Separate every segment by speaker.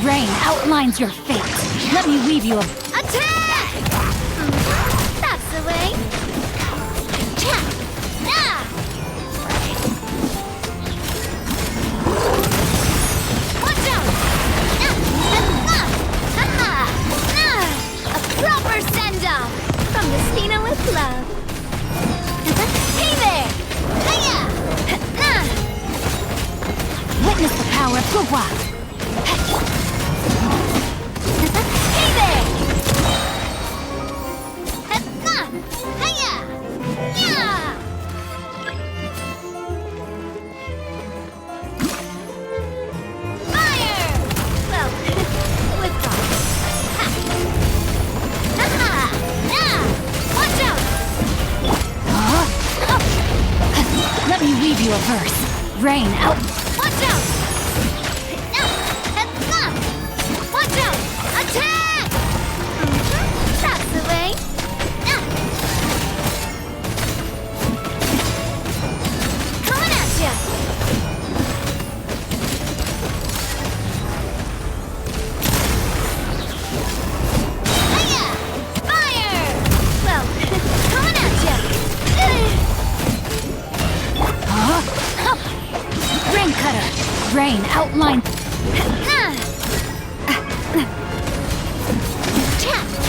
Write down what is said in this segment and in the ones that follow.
Speaker 1: Rain outlines your fate. Let me weave you a...
Speaker 2: Attack! That's the way. Watch out! A proper send-off from the Spina with love. Hey there! Hiya!
Speaker 1: Witness the power of Gugwa.
Speaker 2: Hey there! Hiya! Yeah! Fire! Well, with fun. Watch out!
Speaker 1: Let me weave you a verse. Rain out.
Speaker 2: Watch out! Watch out! Attack! That's the way. Coming at ya! Hiya! Fire! Well, coming at ya!
Speaker 1: Rain cutter. Rain outline.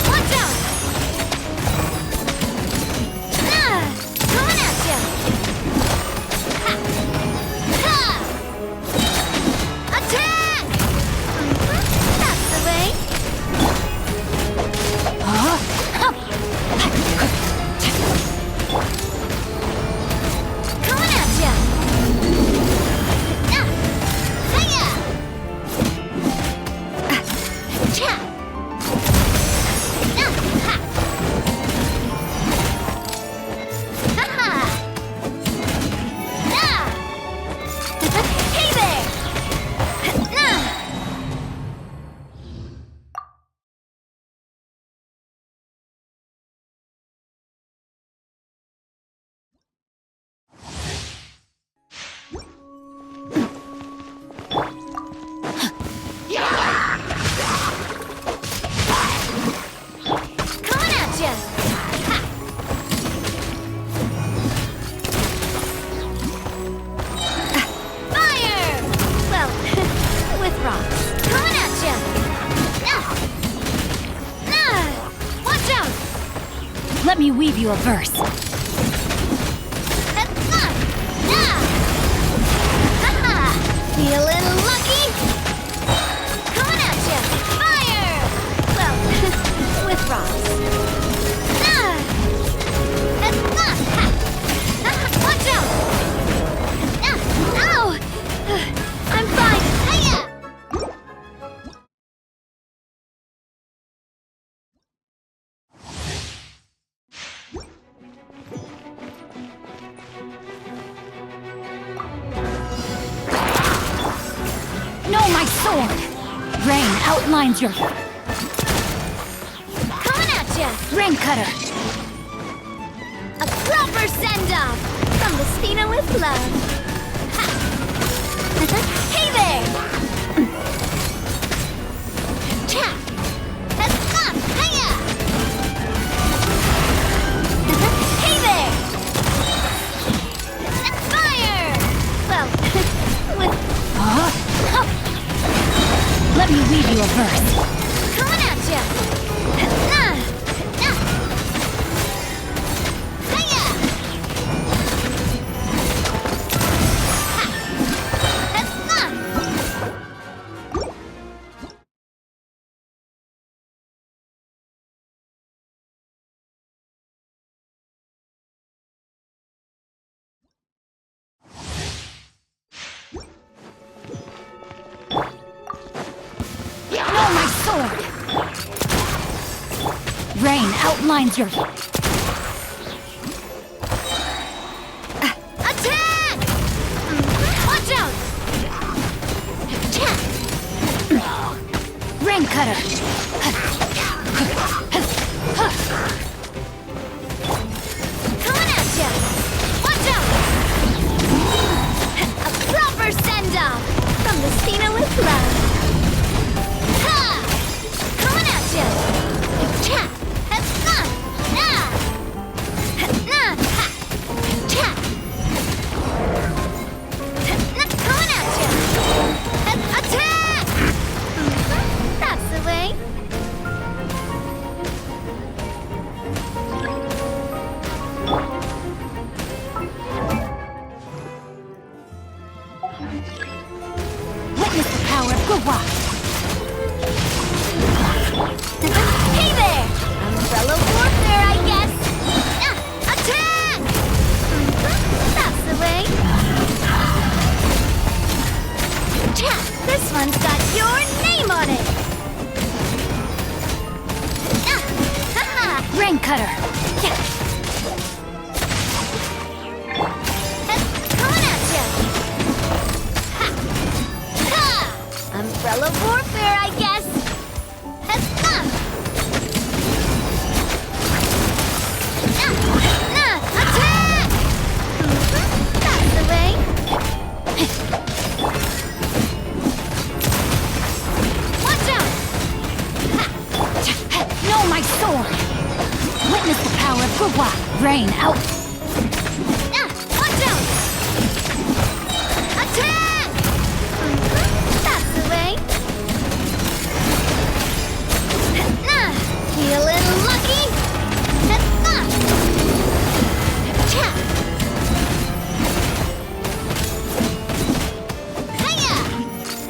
Speaker 2: Watch out! Coming at ya! Attack! That's the way. Coming at ya! Hiya! Hey there! Coming at ya! Fire! Well, with rocks. Coming at ya! Watch out!
Speaker 1: Let me weave you a verse.
Speaker 2: Feeling lucky? Coming at ya! Fire! Well, with rocks. Watch out! Ow! I'm fine. Hiya!
Speaker 1: No, my sword. Rain outlines your...
Speaker 2: Coming at ya!
Speaker 1: Rain cutter.
Speaker 2: A proper send-off from the Spina with love. Hey there! Hiya! Hey there! Fire! Well, with...
Speaker 1: Let me weave you a verse.
Speaker 2: Coming at ya! Hiya!
Speaker 1: Rain outlines your...
Speaker 2: Attack! Watch out!
Speaker 1: Rain cutter.
Speaker 2: Coming at ya! Watch out! A proper send-off from the Spina with love.
Speaker 1: power of Gua.
Speaker 2: Hey there! Umbrella warfare, I guess! Attack! That's the way. This one's got your name on it!
Speaker 1: Rain Cutter.
Speaker 2: Coming at ya! Umbrella warfare, I guess! Attack! That's the way. Watch out!
Speaker 1: No, my sword! Witness the power of Gua. Rain out.
Speaker 2: Watch out! Attack! That's the way. Feeling lucky? Hiya!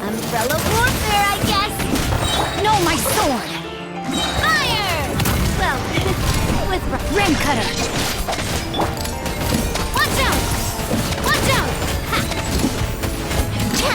Speaker 2: Umbrella warfare, I guess.
Speaker 1: No, my sword!
Speaker 2: Fire! Well, with
Speaker 1: Rain Cutter.
Speaker 2: watch out! Watch out! Ha! Cha!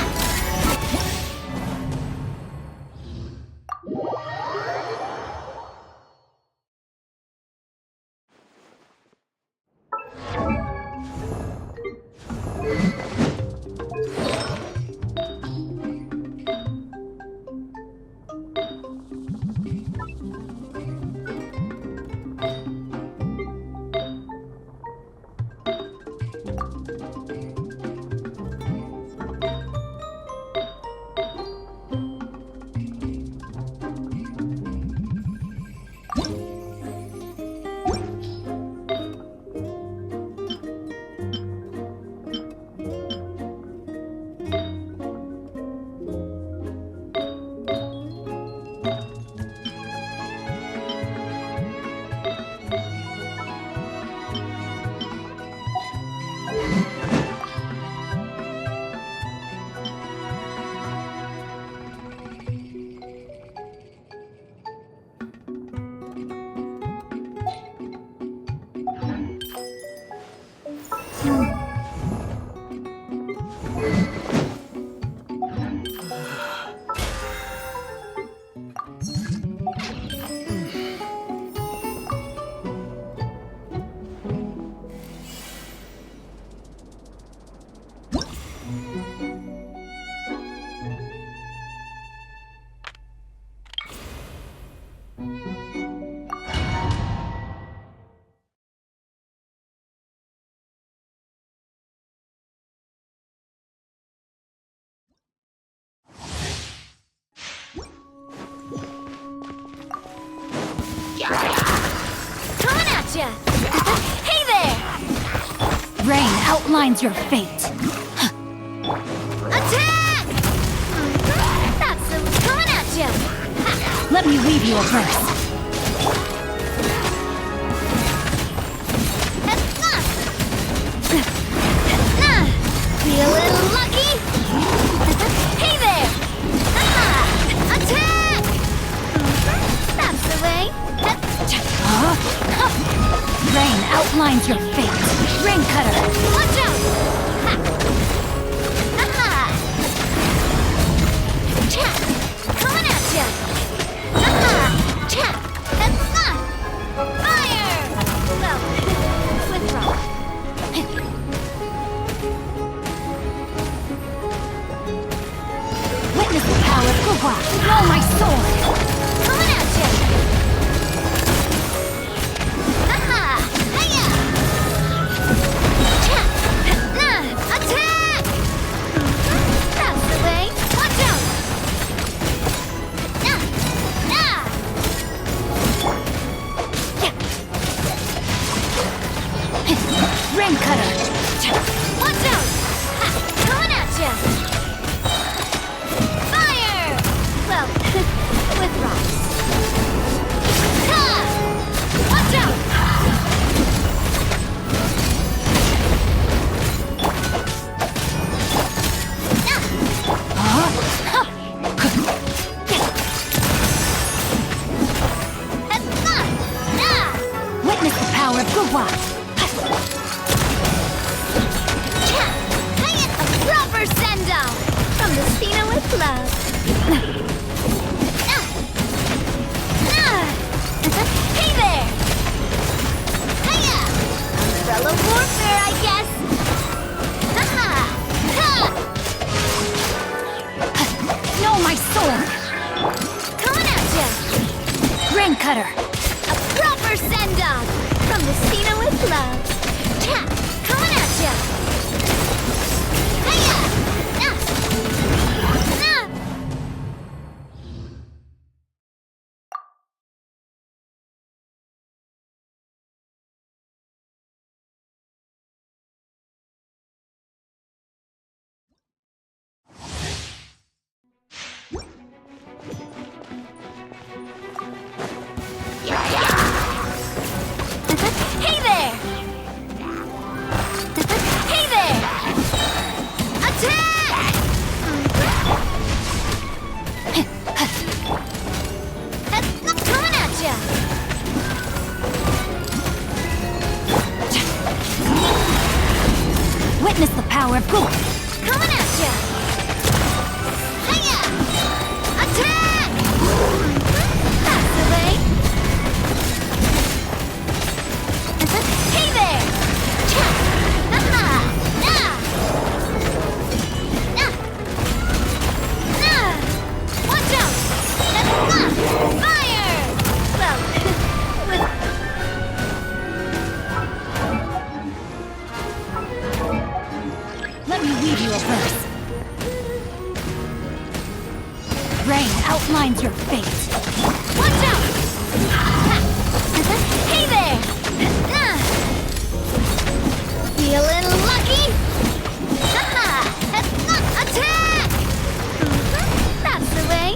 Speaker 2: Coming at ya! Hey there!
Speaker 1: Rain outlines your fate.
Speaker 2: Attack! That's the coming at ya!
Speaker 1: Let me weave you a verse.
Speaker 2: Feeling lucky? Hey there! Attack! That's the way.
Speaker 1: Rain outlines your fate. Rain Cutter.
Speaker 2: Watch out! Coming at ya! Fire! Well, withdraw.
Speaker 1: Witness the power of Gua. Blow my sword.
Speaker 2: Coming at ya! Hiya! Attack! That's the way. Watch out!
Speaker 1: Rain Cutter.
Speaker 2: Watch out! Coming at ya! Fire! Well, with Hey there! Hiya! Umbrella warfare, I guess!
Speaker 1: No, my sword!
Speaker 2: Coming at ya!
Speaker 1: Rain cutter!
Speaker 2: A proper send-off! From the Cena with love! Tap! Coming at ya! Hiya! Hey there! Hey there! Attack! Coming at ya!
Speaker 1: Witness the power of Gul!
Speaker 2: Coming at ya! Hiya! Attack! That's the way! Hey there! Chap! Aha! Nah! Nah! Nah! Watch out! Fire! Well, with...
Speaker 1: Let me weave you a verse. Rain outlines your fate.
Speaker 2: Watch out! Hey there! Feeling lucky? Attack! That's the way.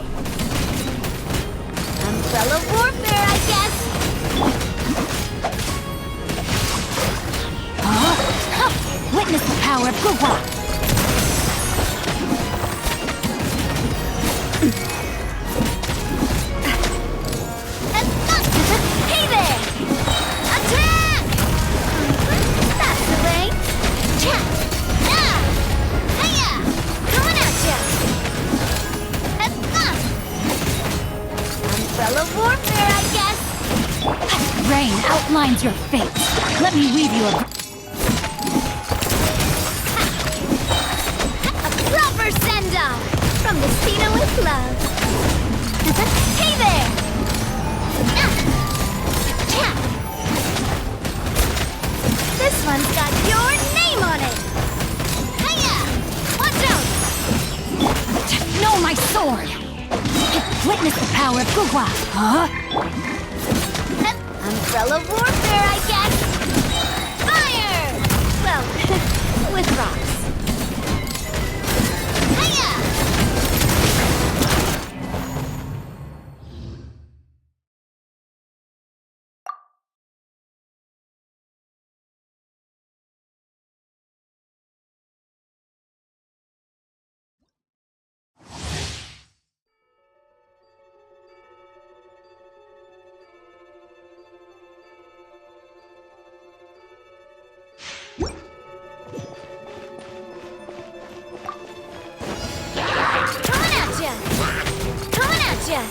Speaker 2: Umbrella warfare, I guess.
Speaker 1: Witness the power of Gugwa!
Speaker 2: Hey there! Attack! That's the way. Chap! Hiya! Coming at ya! Umbrella warfare, I guess.
Speaker 1: Rain outlines your fate. Let me weave you a...
Speaker 2: A proper send-off from the Cena with love. Hey there! Chap! This one's got your name on it! Hiya! Watch out!
Speaker 1: No, my sword! Witness the power of Gugwa! Huh?
Speaker 2: Umbrella warfare, I guess! Fire! Well, with rocks. Hiya! Gotcha!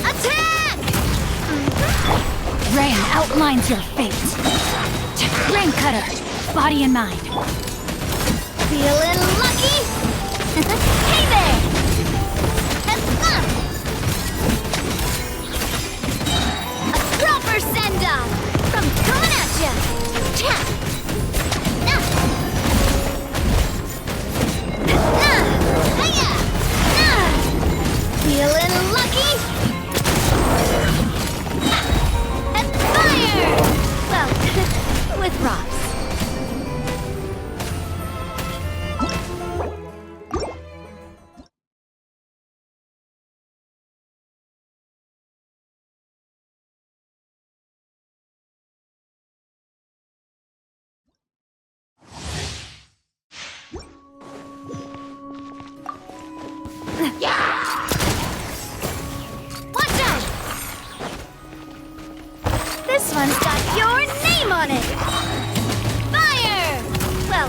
Speaker 2: Attack!
Speaker 1: Rain outlines your fate. Rain cutter, body and mind.
Speaker 2: Feeling lucky? Hey there! A proper send-off from coming at ya! Tap! Feeling lucky? And fire! Well, with rocks. This one's got your name on it! Fire! Well,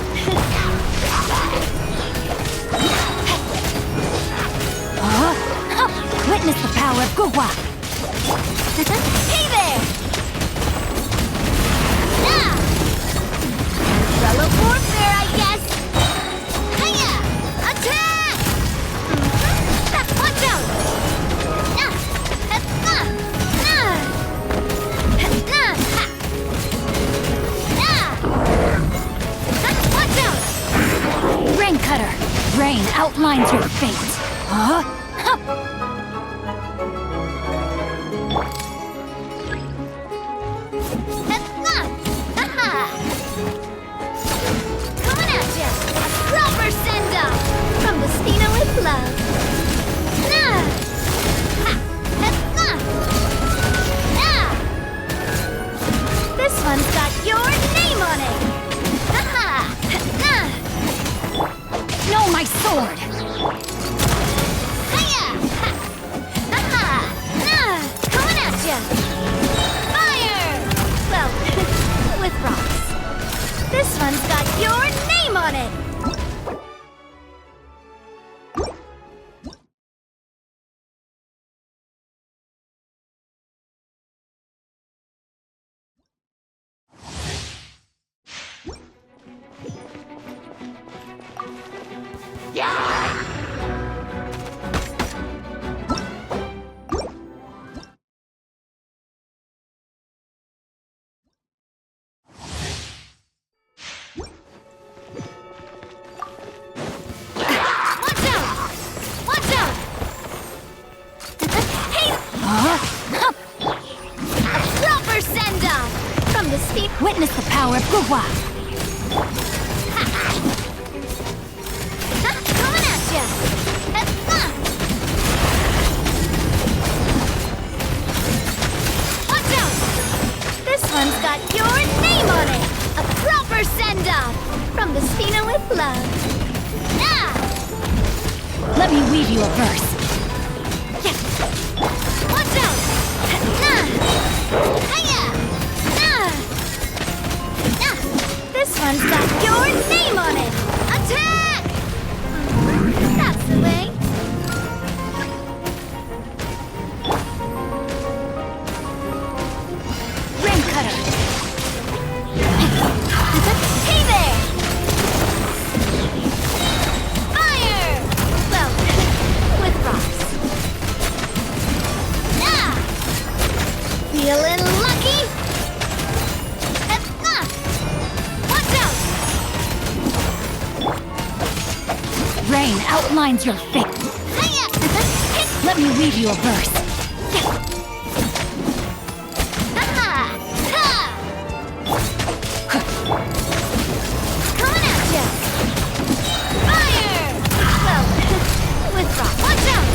Speaker 1: Gugwa!
Speaker 2: Hey there! Ah! Umbrella warfare, I guess! Hiya! Attack! Watch out! Watch out!
Speaker 1: Rain Cutter! Rain outlines your fate! Huh?
Speaker 2: Coming at ya! A proper send-off from the Spina with love. This one's got your name on it.
Speaker 1: No, my sword!
Speaker 2: Coming at ya! Fire! Well, with rocks. This one's got your name on it!
Speaker 1: Witness the power of Gugwa!
Speaker 2: Coming at ya! Watch out! This one's got your name on it! A proper send-off from the Spina with love.
Speaker 1: Let me weave you a verse.
Speaker 2: Watch out! This one's got your name on it! Attack! That's the way.
Speaker 1: Rain Cutter!
Speaker 2: Hey there! Fire! Well, with rocks. Feeling lucky?
Speaker 1: Rain outlines your fate. Let me weave you a verse.
Speaker 2: Coming at ya! Fire! Well, with rock. Watch out!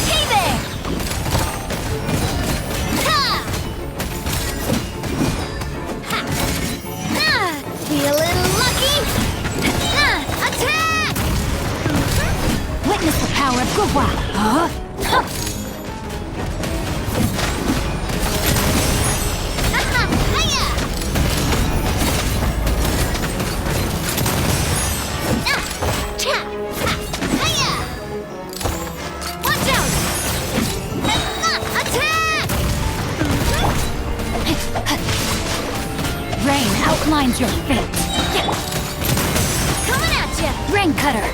Speaker 2: Hey there! Feeling lucky? Attack!
Speaker 1: Witness the power of Gugwa! Huh?
Speaker 2: Watch out! Attack!
Speaker 1: Rain outlines your fate.
Speaker 2: Coming at ya!
Speaker 1: Rain Cutter!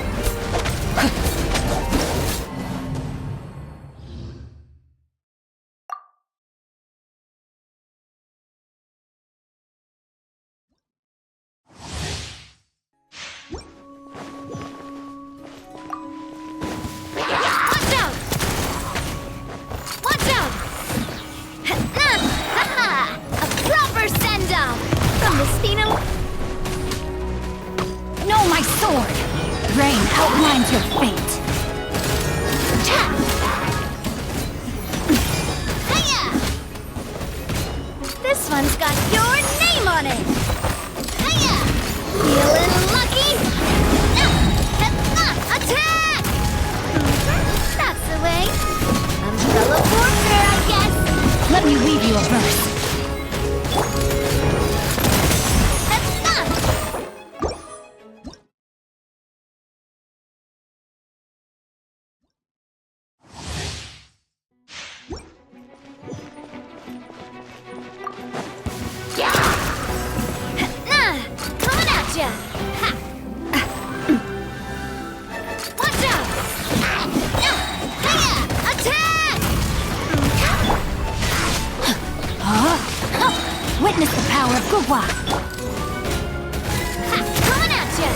Speaker 2: Watch out! Watch out! A proper send-off from the Spina.
Speaker 1: No, my sword! Rain outlines your fate.
Speaker 2: This one's got your name on it. Feeling lucky? Attack! That's the way. Umbrella warfare, I guess.
Speaker 1: Let me weave you a verse. power of Gugwa!
Speaker 2: Ha! Coming at ya!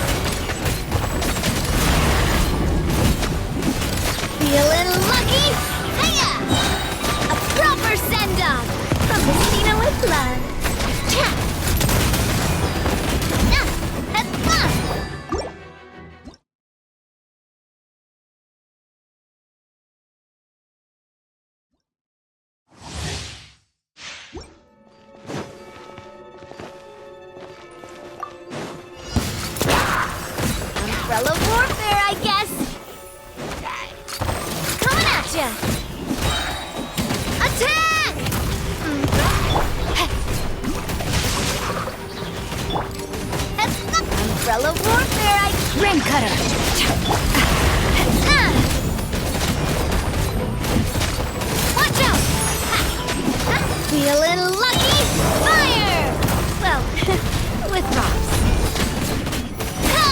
Speaker 2: Feeling lucky? Hiya! A proper send-off from Messina with love. Ha! Umbrella warfare, I guess. Coming at ya! Attack! Umbrella warfare,
Speaker 1: Rain Cutter!
Speaker 2: Watch out! Feeling lucky? Fire! Well, with rocks. Ha!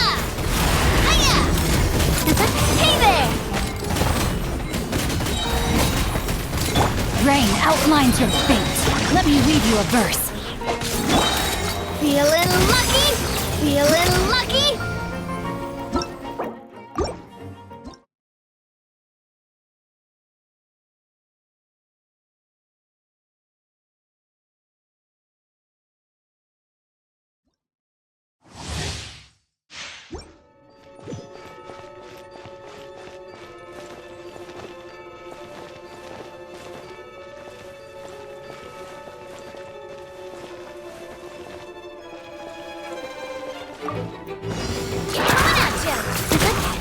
Speaker 2: Hiya! Hey there!
Speaker 1: Rain outlines your fate. Let me read you a verse.
Speaker 2: Feeling lucky? Feeling lucky? Coming at ya!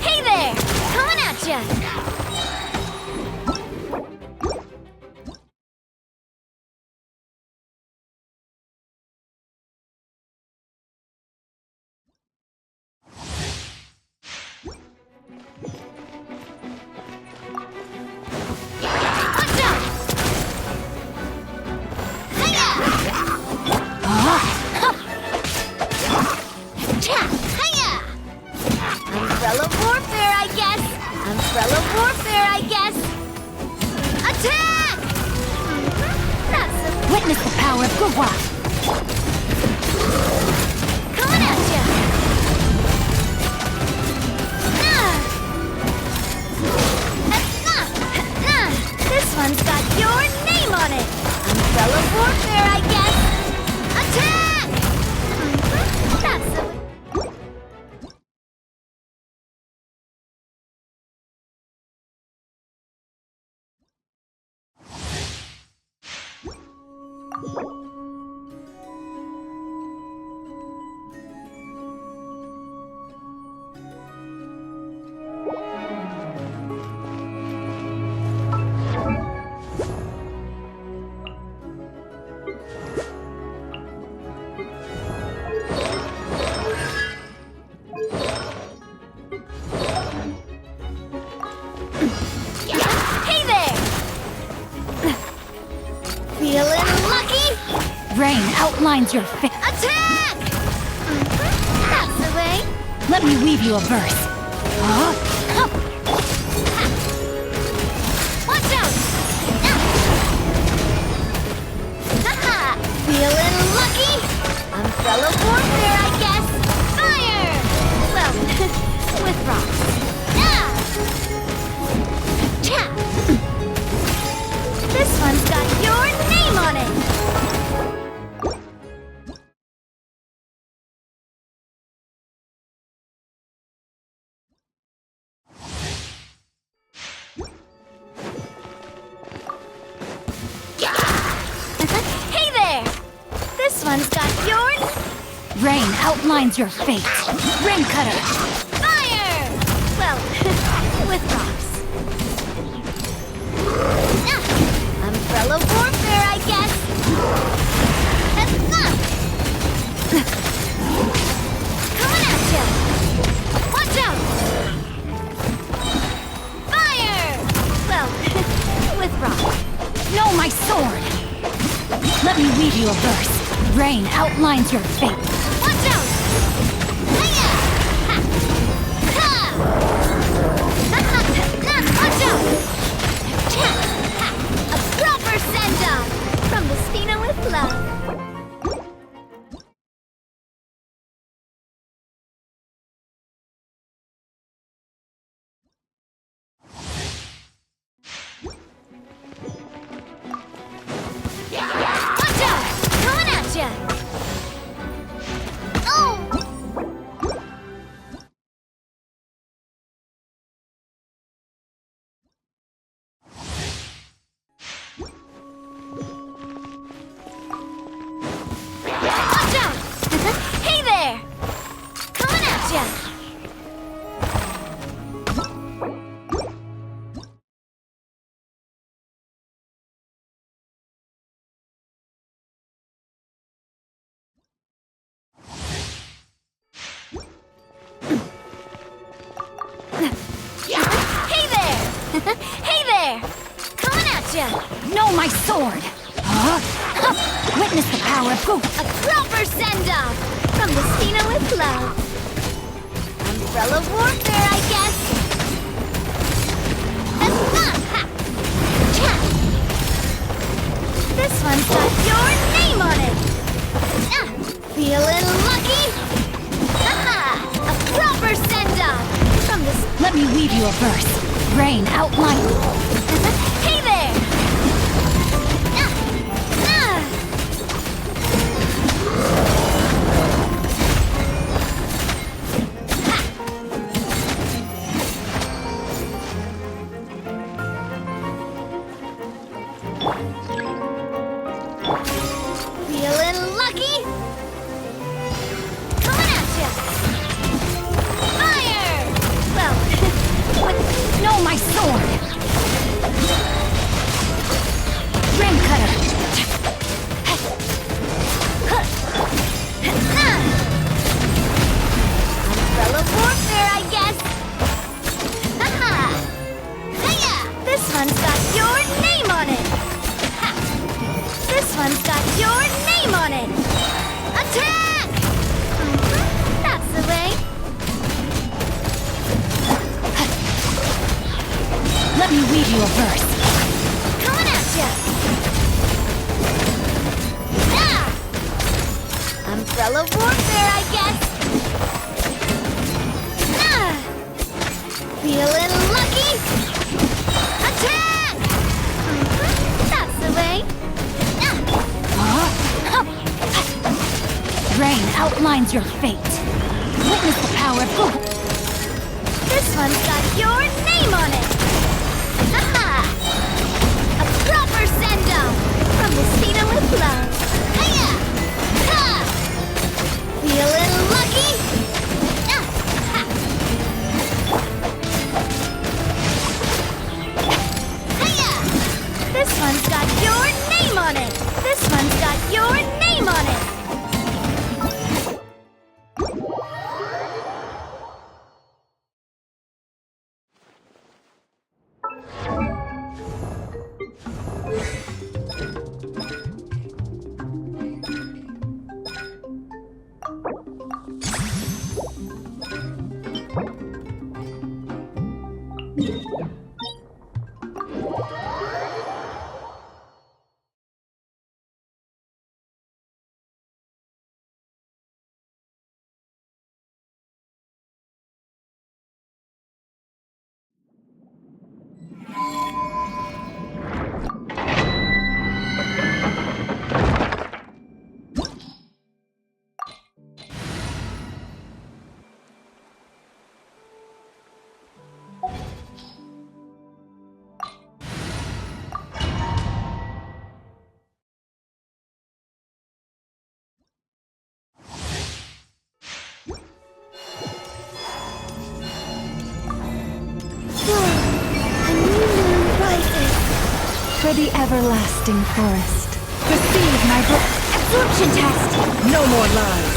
Speaker 2: Hey there! Coming at ya! Watch out! Hiya! Hiya! Umbrella warfare, I guess. Umbrella warfare, I guess. Attack! That's a...
Speaker 1: Witness the power of Gugwa!
Speaker 2: Coming at ya! This one's got your name on it. Umbrella warfare, I guess. Attack! That's a... Hey there! Feeling lucky?
Speaker 1: Rain outlines your fate.
Speaker 2: Attack! That's the way.
Speaker 1: Let me weave you a verse.
Speaker 2: Watch out! Feeling lucky? Umbrella warfare, I guess. Fire! Well, with rocks. This one's got your name on it. Hey there! This one's got your...
Speaker 1: Rain outlines your fate. Rain Cutter!
Speaker 2: Fire! Well, with rocks. Umbrella warfare, I guess. Coming at ya! Watch out! Fire! Well, with rocks.
Speaker 1: No, my sword! Let me read you a verse. Rain outlines your fate.
Speaker 2: Watch out! Hiya! Ha! Ha! Watch out! Ha! A proper send-off from Messina with love. ya!
Speaker 1: Know my sword! Huh? Witness the power of Gugwa!
Speaker 2: A proper send-off! From the Stina with love. Umbrella warfare, I guess. This one's got your name on it! Feeling lucky? A proper send-off! From this...
Speaker 1: Let me weave you a verse. Rain outline.
Speaker 2: Hey there! Feeling lucky? Coming at ya! Fire! Well,
Speaker 1: Know my sword! Rain cutter!
Speaker 2: Umbrella warfare, I guess. Hiya! This one's got your name on it. Ha! This one's got your name on it. Attack! That's the way.
Speaker 1: Let me weave you a verse.
Speaker 2: Coming at ya! Ah! Umbrella warfare, I guess. Ah! Feeling lucky? Attack! That's the way.
Speaker 1: Huh? Rain outlines your fate. Witness the power of Gugwa!
Speaker 2: This one's got your name on it. A proper send-off from the Stina with love. Hiya! Ha! Feeling lucky? Ha! Hiya! This one's got your name on it. This one's got your name on it.
Speaker 1: For the everlasting forest. Receive my absorption test!
Speaker 3: No more lies.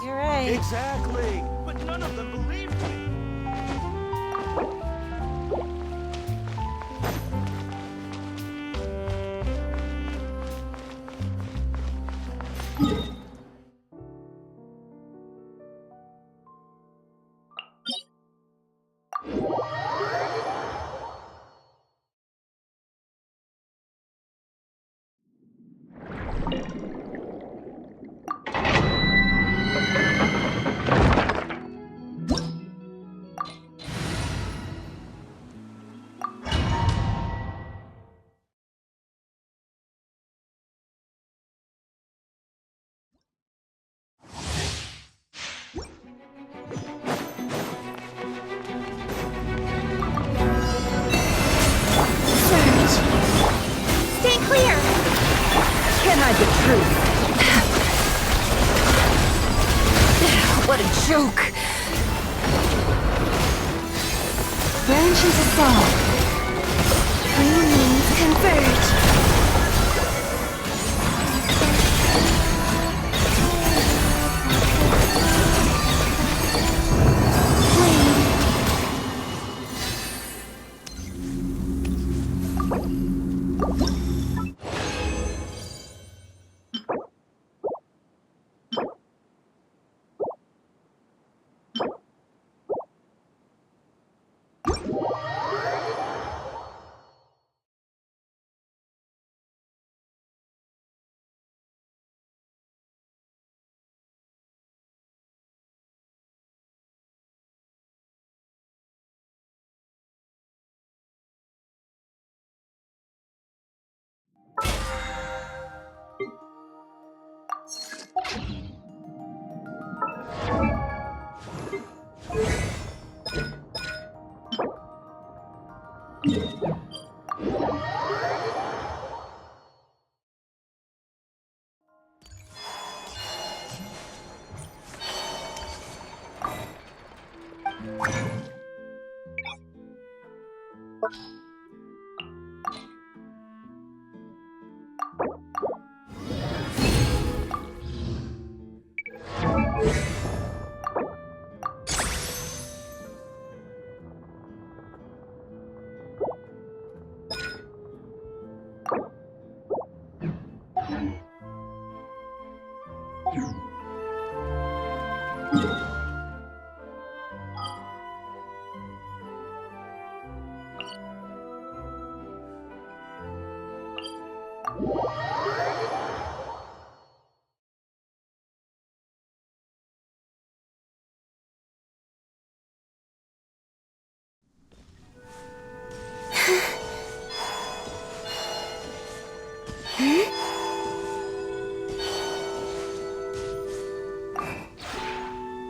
Speaker 3: You're right.
Speaker 4: Exactly! But none of them believed me!
Speaker 1: What a joke! Branches assault. Three means converge.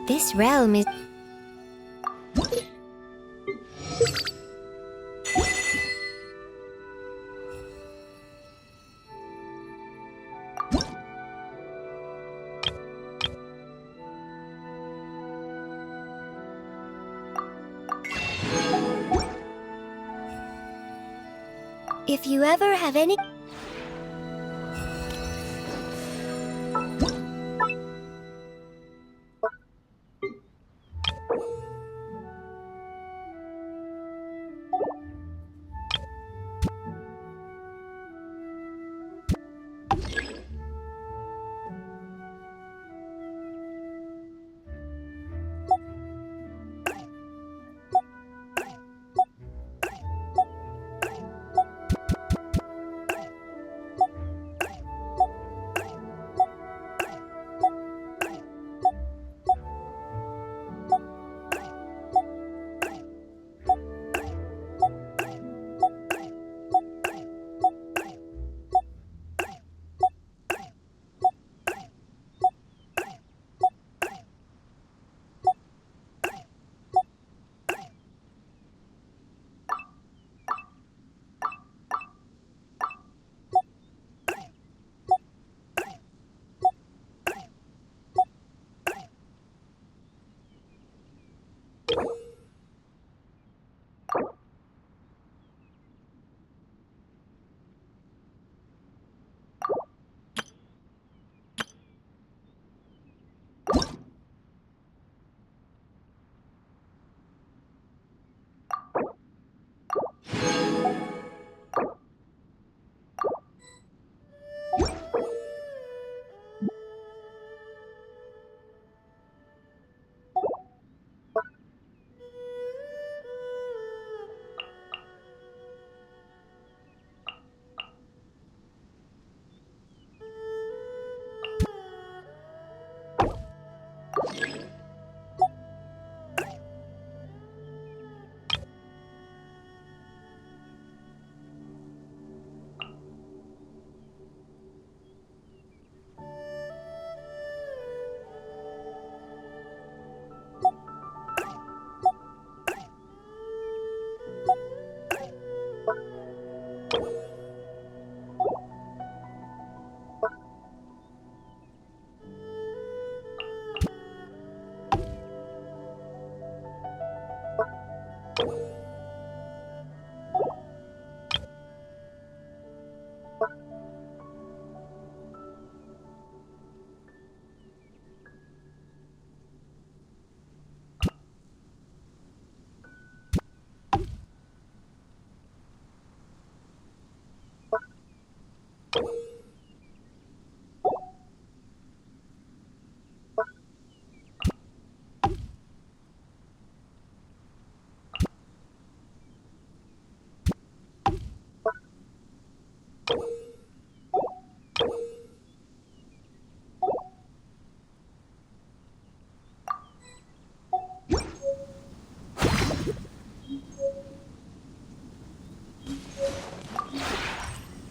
Speaker 2: This realm is... If you ever have any...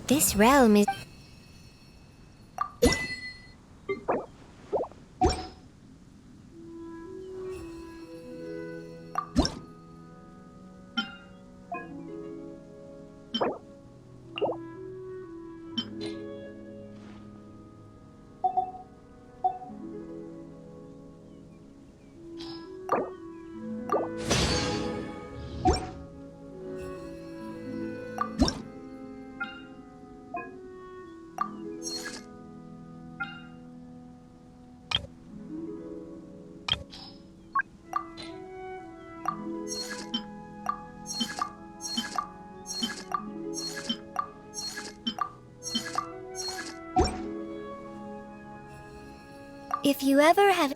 Speaker 2: This realm is... If you ever have...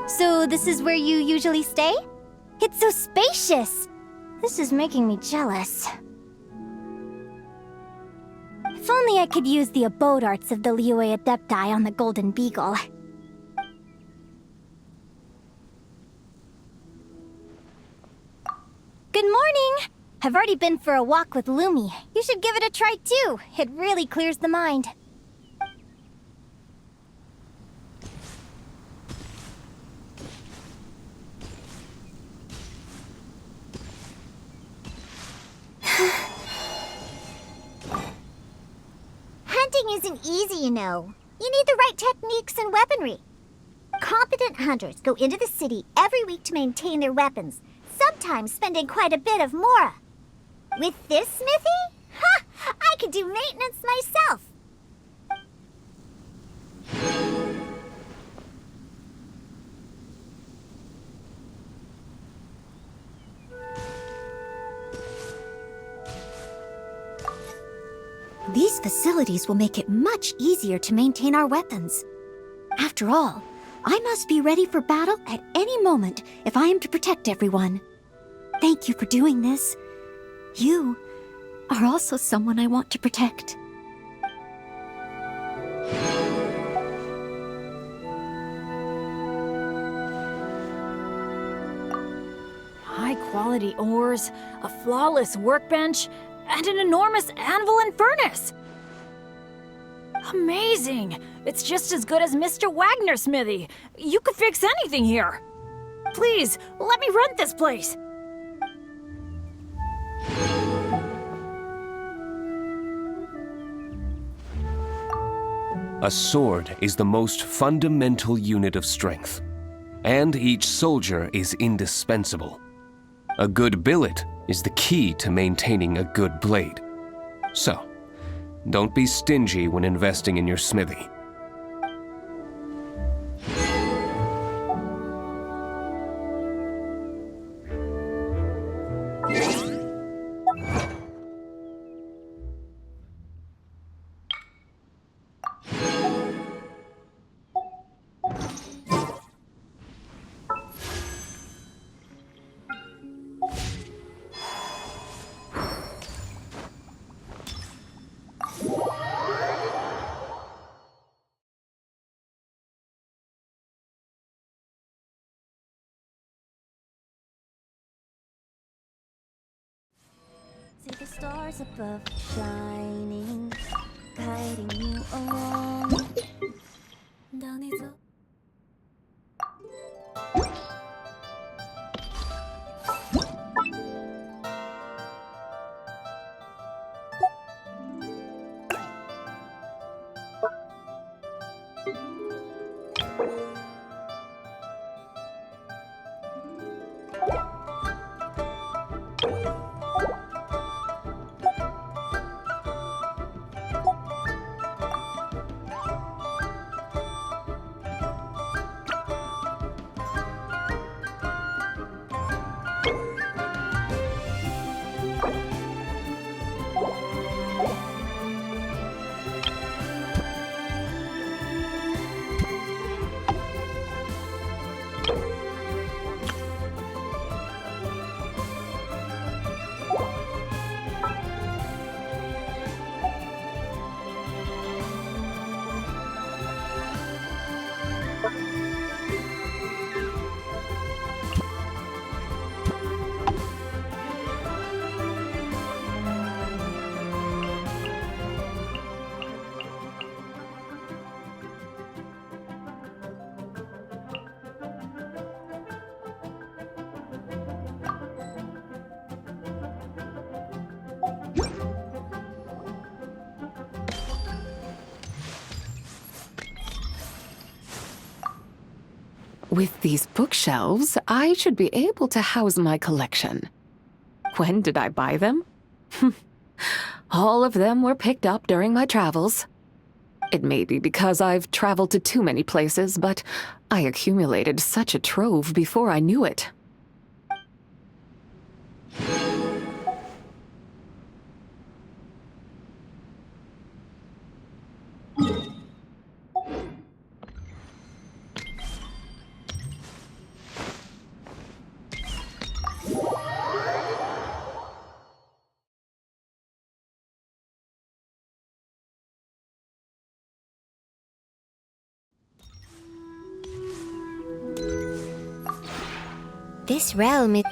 Speaker 2: So this is where you usually stay? It's so spacious! This is making me jealous. If only I could use the abode arts of the Liyue Adepti on the Golden Beagle. Good morning! I've already been for a walk with Lumi. You should give it a try too. It really clears the mind. Hunting isn't easy, you know. You need the right techniques and weaponry. competent hunters go into the city every week to maintain their weapons, sometimes spending quite a bit of mora. With this smithy? Ha! I could do maintenance myself.
Speaker 1: These facilities will make it much easier to maintain our weapons. After all, I must be ready for battle at any moment if I am to protect everyone. Thank you for doing this. You are also someone I want to protect.
Speaker 5: High-quality ores, a flawless workbench, and an enormous anvil and furnace! Amazing! It's just as good as Mr. Wagner's smithy. You could fix anything here. Please, let me rent this place.
Speaker 6: A sword is the most fundamental unit of strength, and each soldier is indispensable. A good billet is the key to maintaining a good blade. So, don't be stingy when investing in your smithy.
Speaker 2: See the stars above shining, guiding you along. Down these
Speaker 7: With these bookshelves, I should be able to house my collection. When did I buy them? All of them were picked up during my travels. It may be because I've traveled to too many places, but I accumulated such a trove before I knew it.
Speaker 2: This realm is...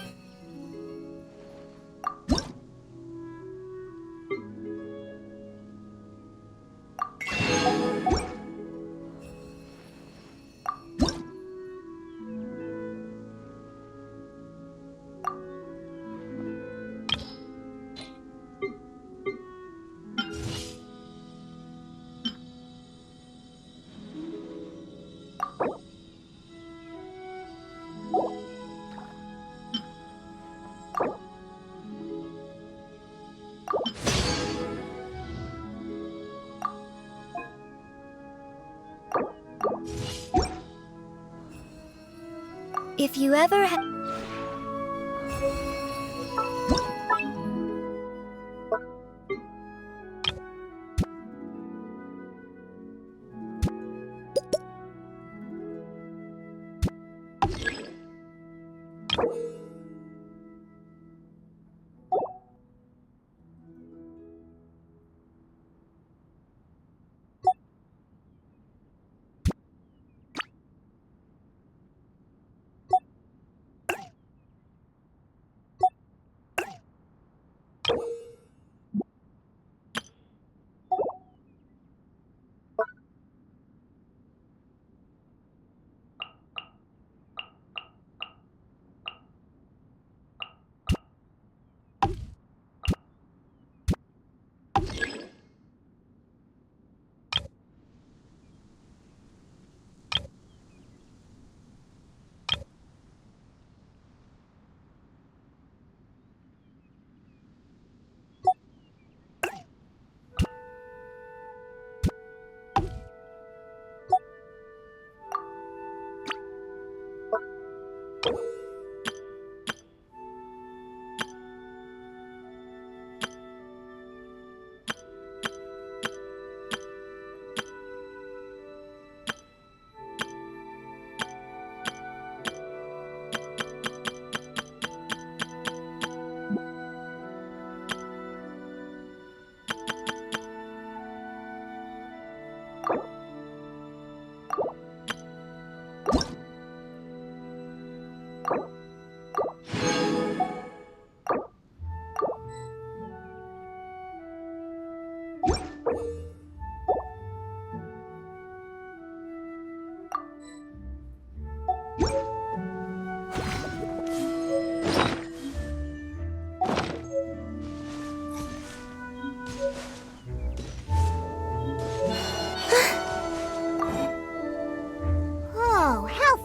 Speaker 2: If you ever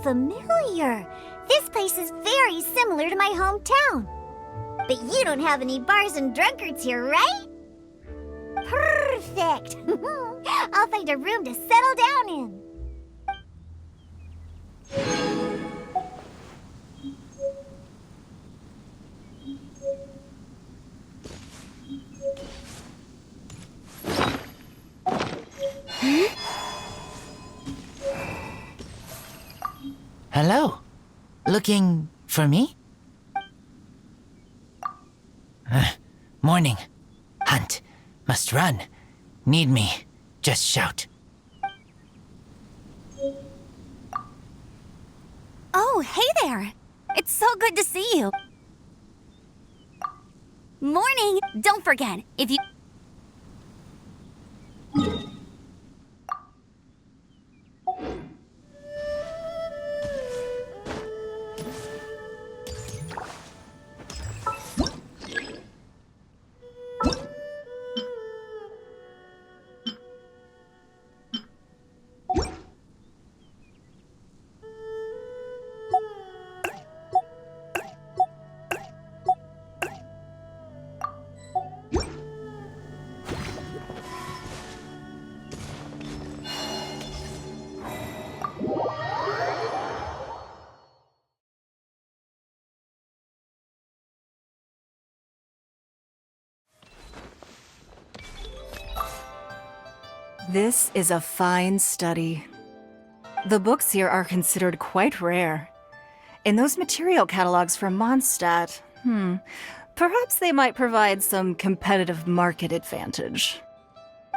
Speaker 2: familiar. This place is very similar to my hometown. But you don't have any bars and drunkards here, right? Perfect! I'll find a room to settle down in.
Speaker 8: Hello. Looking for me? Morning. Hunt. Must run. Need me. Just shout.
Speaker 2: Oh, hey there. It's so good to see you. Morning. Don't forget, if you...
Speaker 9: This is a fine study. The books here are considered quite rare. In those material catalogs from Mondstadt, perhaps they might provide some competitive market advantage.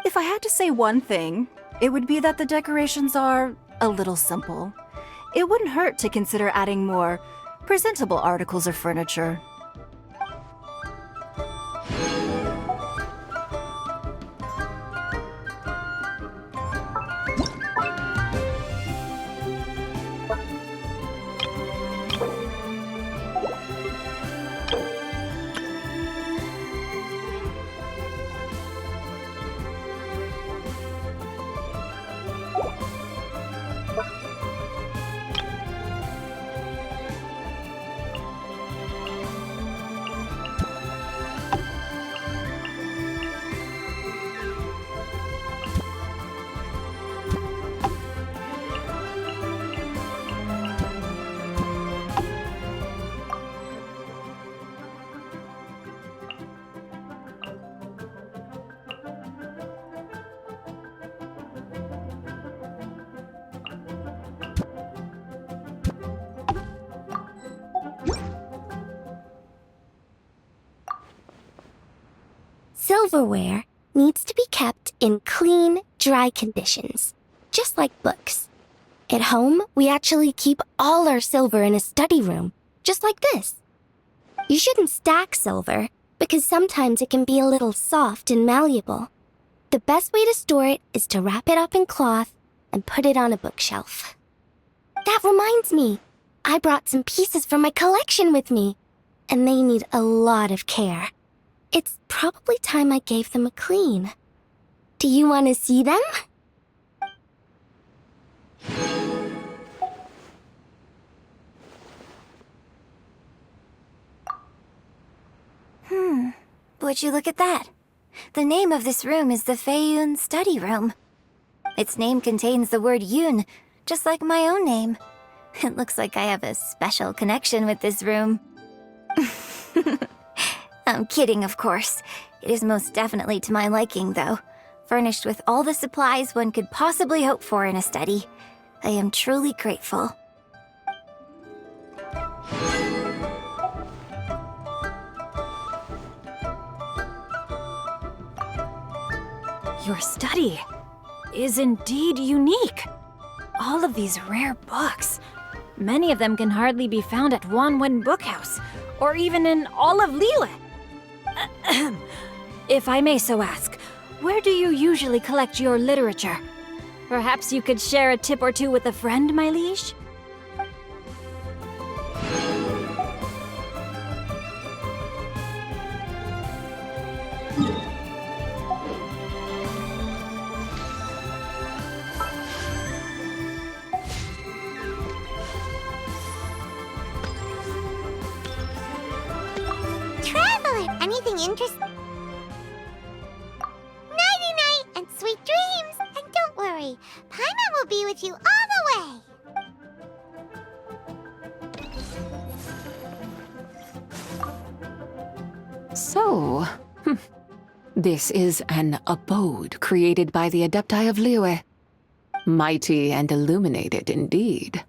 Speaker 9: If I had to say one thing, it would be that the decorations are a little simple. It wouldn't hurt to consider adding more presentable articles of furniture.
Speaker 2: silverware needs to be kept in clean, dry conditions, just like books. At home, we actually keep all our silver in a study room, just like this. You shouldn't stack silver, because sometimes it can be a little soft and malleable. The best way to store it is to wrap it up in cloth and put it on a bookshelf. That reminds me, I brought some pieces from my collection with me, and they need a lot of care. It's probably time I gave them a clean. Do you want to see them? Would you look at that? The name of this room is the Feiyun Study Room. Its name contains the word Yun, just like my own name. It looks like I have a special connection with this room. I'm kidding, of course. It is most definitely to my liking, though. Furnished with all the supplies one could possibly hope for in a study. I am truly grateful.
Speaker 5: Your study is indeed unique. All of these rare books. Many of them can hardly be found at Wanwen Bookhouse, or even in all of Liyue. If I may so ask, where do you usually collect your literature? Perhaps you could share a tip or two with a friend, my liege?
Speaker 2: Anything interesting? Nighty-night and sweet dreams! And don't worry, Paimon will be with you all the way!
Speaker 7: So, this is an abode created by the Adepti of Liyue. Mighty and illuminated indeed.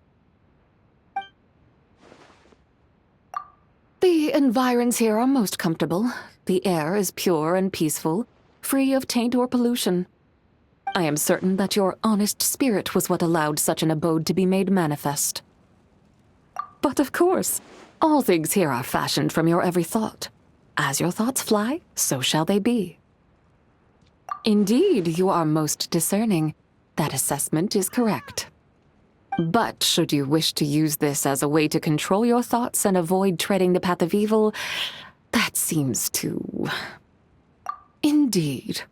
Speaker 7: The environs here are most comfortable. The air is pure and peaceful, free of taint or pollution. I am certain that your honest spirit was what allowed such an abode to be made manifest. But of course, all things here are fashioned from your every thought. As your thoughts fly, so shall they be. Indeed, you are most discerning. That assessment is correct. But should you wish to use this as a way to control your thoughts and avoid treading the path of evil, that seems to... Indeed.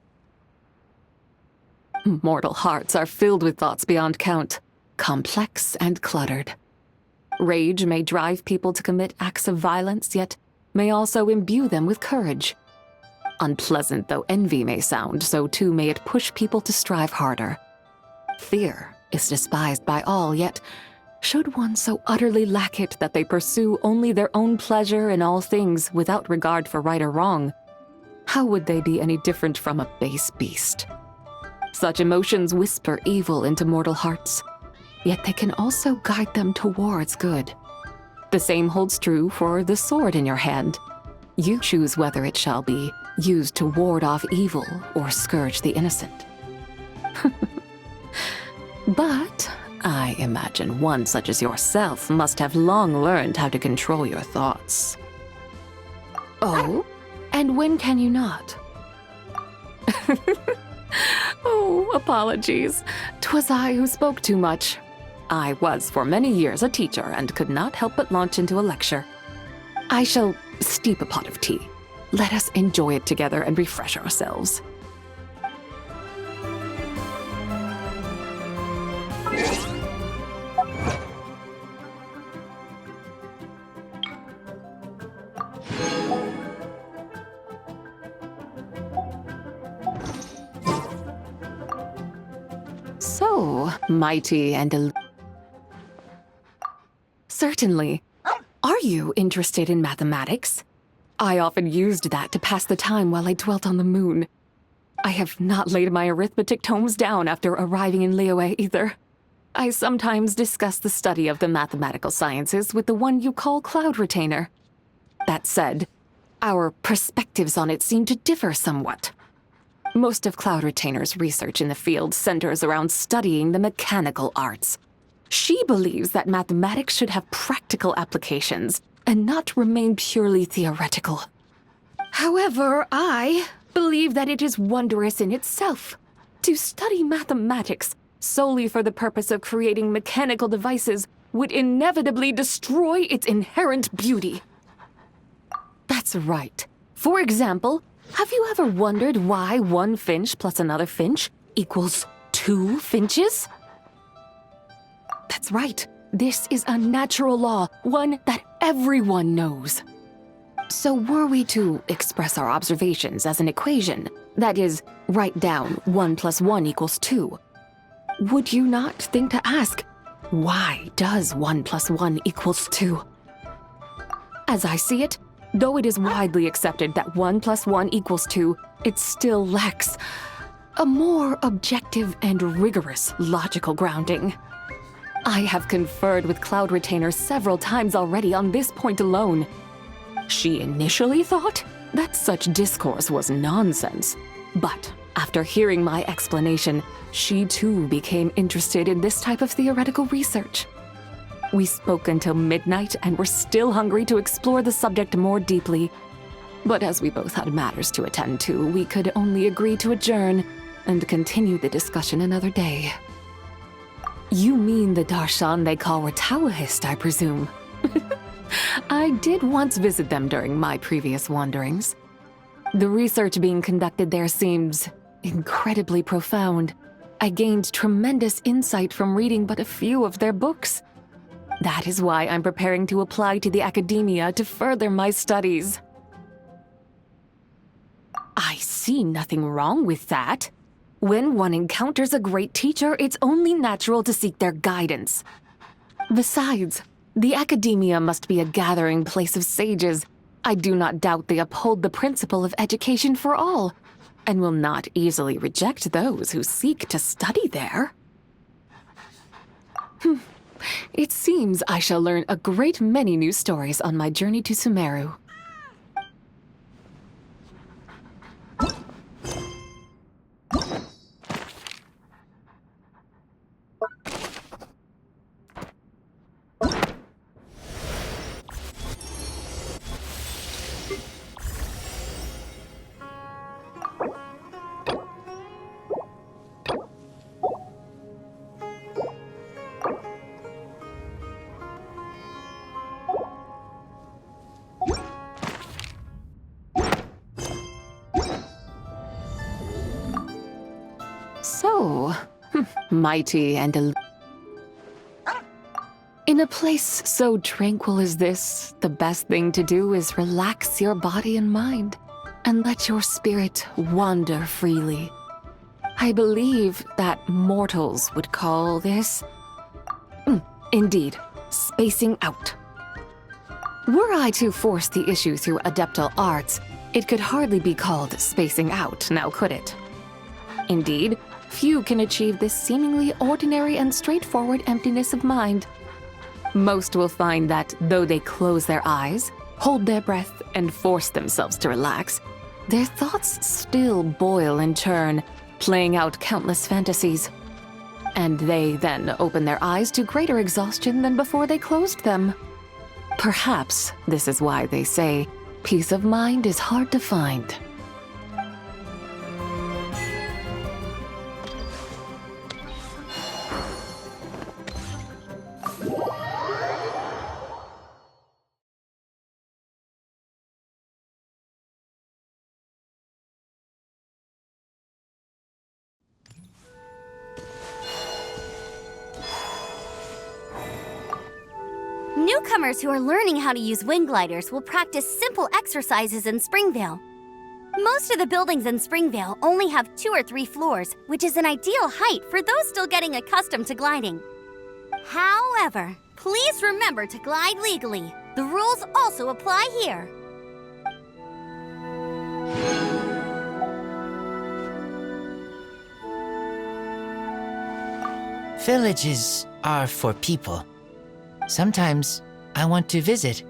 Speaker 7: Mortal hearts are filled with thoughts beyond count, complex and cluttered. Rage may drive people to commit acts of violence, yet may also imbue them with courage. Unpleasant though envy may sound, so too may it push people to strive harder. Fear is despised by all, yet should one so utterly lack it that they pursue only their own pleasure in all things without regard for right or wrong, how would they be any different from a base beast? Such emotions whisper evil into mortal hearts, yet they can also guide them towards good. The same holds true for the sword in your hand. You choose whether it shall be used to ward off evil or scourge the innocent. But I imagine one such as yourself must have long learned how to control your thoughts. Oh? And when can you not? Oh, apologies. 'Twas I who spoke too much. I was for many years a teacher and could not help but launch into a lecture. I shall steep a pot of tea. Let us enjoy it together and refresh ourselves. So, mighty and Certainly. Are you interested in mathematics? I often used that to pass the time while I dwelt on the moon. I have not laid my arithmetic tomes down after arriving in Liyue either. I sometimes discuss the study of the mathematical sciences with the one you call Cloud Retainer. That said, our perspectives on it seem to differ somewhat. Most of Cloud Retainer's research in the field centers around studying the mechanical arts. She believes that mathematics should have practical applications and not remain purely theoretical. However, I believe that it is wondrous in itself. To study mathematics solely for the purpose of creating mechanical devices would inevitably destroy its inherent beauty. That's right. For example, have you ever wondered why one finch plus another finch equals 2 finches? That's right. This is a natural law, one that everyone knows. So were we to express our observations as an equation, that is, write down 1 plus 1 equals 2, would you not think to ask, why does 1 plus 1 equals 2? As I see it, though it is widely accepted that 1 plus 1 equals 2, it still lacks a more objective and rigorous logical grounding. I have conferred with Cloud Retainer several times already on this point alone. She initially thought that such discourse was nonsense, but after hearing my explanation, she too became interested in this type of theoretical research. We spoke until midnight and were still hungry to explore the subject more deeply. But as we both had matters to attend to, we could only agree to adjourn and continue the discussion another day. You mean the darshan they call Taoist, I presume? I did once visit them during my previous wanderings. The research being conducted there seems incredibly profound. I gained tremendous insight from reading but a few of their books. That is why I'm preparing to apply to the academia to further my studies. I see nothing wrong with that. When one encounters a great teacher, it's only natural to seek their guidance. Besides, the academia must be a gathering place of sages. I do not doubt they uphold the principle of education for all, and will not easily reject those who seek to study there. It seems I shall learn a great many new stories on my journey to Sumeru. So, mighty and in a place so tranquil as this, the best thing to do is relax your body and mind, and let your spirit wander freely. I believe that mortals would call this, indeed, spacing out. Were I to force the issue through adeptal arts, it could hardly be called spacing out, now could it? Indeed, few can achieve this seemingly ordinary and straightforward emptiness of mind. Most will find that though they close their eyes, hold their breath, and force themselves to relax, their thoughts still boil and churn, playing out countless fantasies. And they then open their eyes to greater exhaustion than before they closed them. Perhaps this is why they say, peace of mind is hard to find.
Speaker 2: Newcomers who are learning how to use wing gliders will practice simple exercises in Springvale. Most of the buildings in Springvale only have 2 or 3 floors, which is an ideal height for those still getting accustomed to gliding. However, please remember to glide legally. The rules also apply here.
Speaker 8: Villages are for people. Sometimes I want to visit.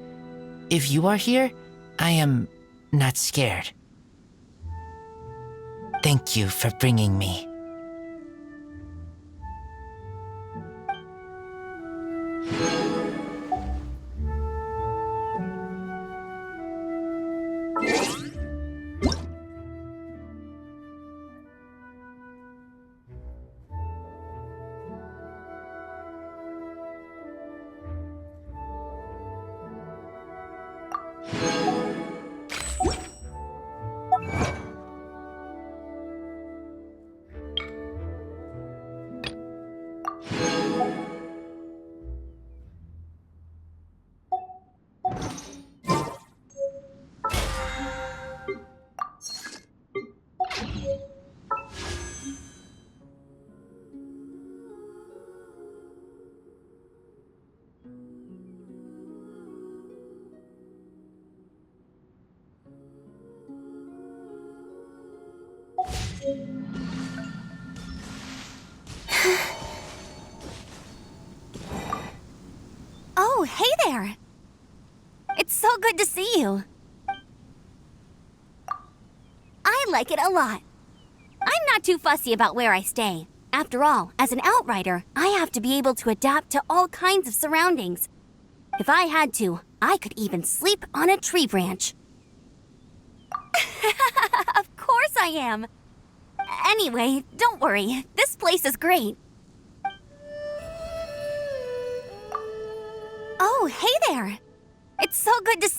Speaker 8: If you are here, I am not scared. Thank you for bringing me.
Speaker 2: Oh, hey there! It's so good to see you. I like it a lot. I'm not too fussy about where I stay. After all, as an outrider, I have to be able to adapt to all kinds of surroundings. If I had to, I could even sleep on a tree branch. Of course I am. Anyway, don't worry. This place is great. Oh, hey there. It's so good to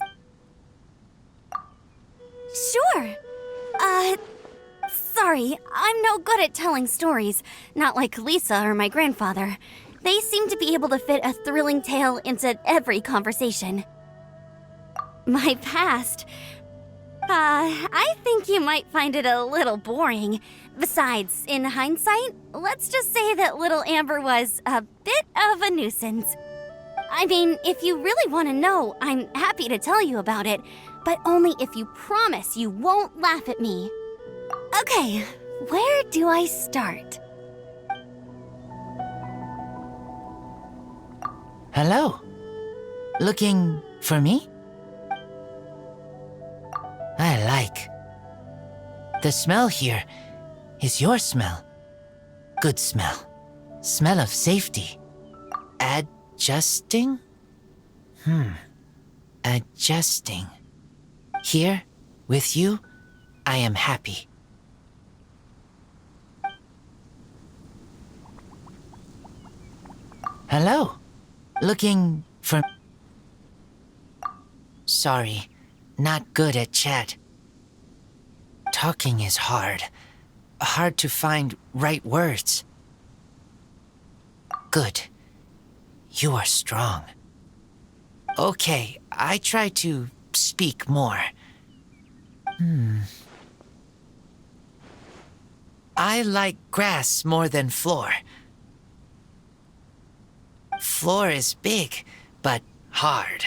Speaker 2: Sure. Sorry, I'm no good at telling stories. Not like Lisa or my grandfather. They seem to be able to fit a thrilling tale into every conversation. My past... I think you might find it a little boring. Besides, in hindsight, let's just say that little Amber was a bit of a nuisance. I mean, if you really want to know, I'm happy to tell you about it, but only if you promise you won't laugh at me. Okay, where do I start?
Speaker 8: Hello? Looking for me? I like. The smell here is your smell. Good smell. Smell of safety. Adjusting? Adjusting. Here, with you, I am happy. Hello? Looking for... Sorry, not good at chat. Talking is hard. Hard to find right words. Good. You are strong. Okay, I try to speak more. I like grass more than floor. Floor is big, but hard.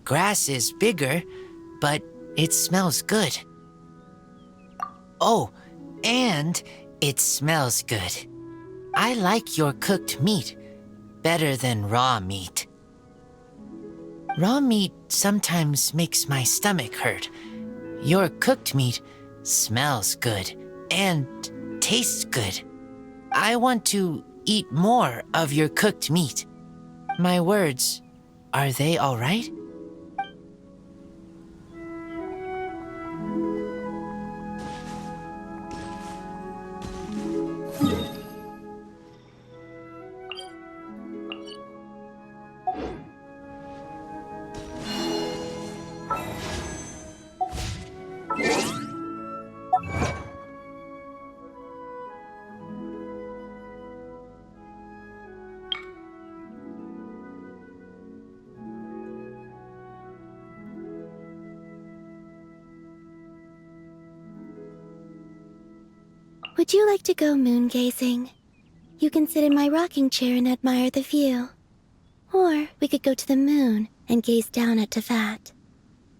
Speaker 8: Grass is bigger, but it smells good. Oh, and it smells good. I like your cooked meat better than raw meat. Raw meat sometimes makes my stomach hurt. Your cooked meat smells good and tastes good. I want to eat more of your cooked meat. My words, are they all right?
Speaker 1: Would you like to go moon gazing? You can sit in my rocking chair and admire the view. Or we could go to the moon and gaze down at Teapot.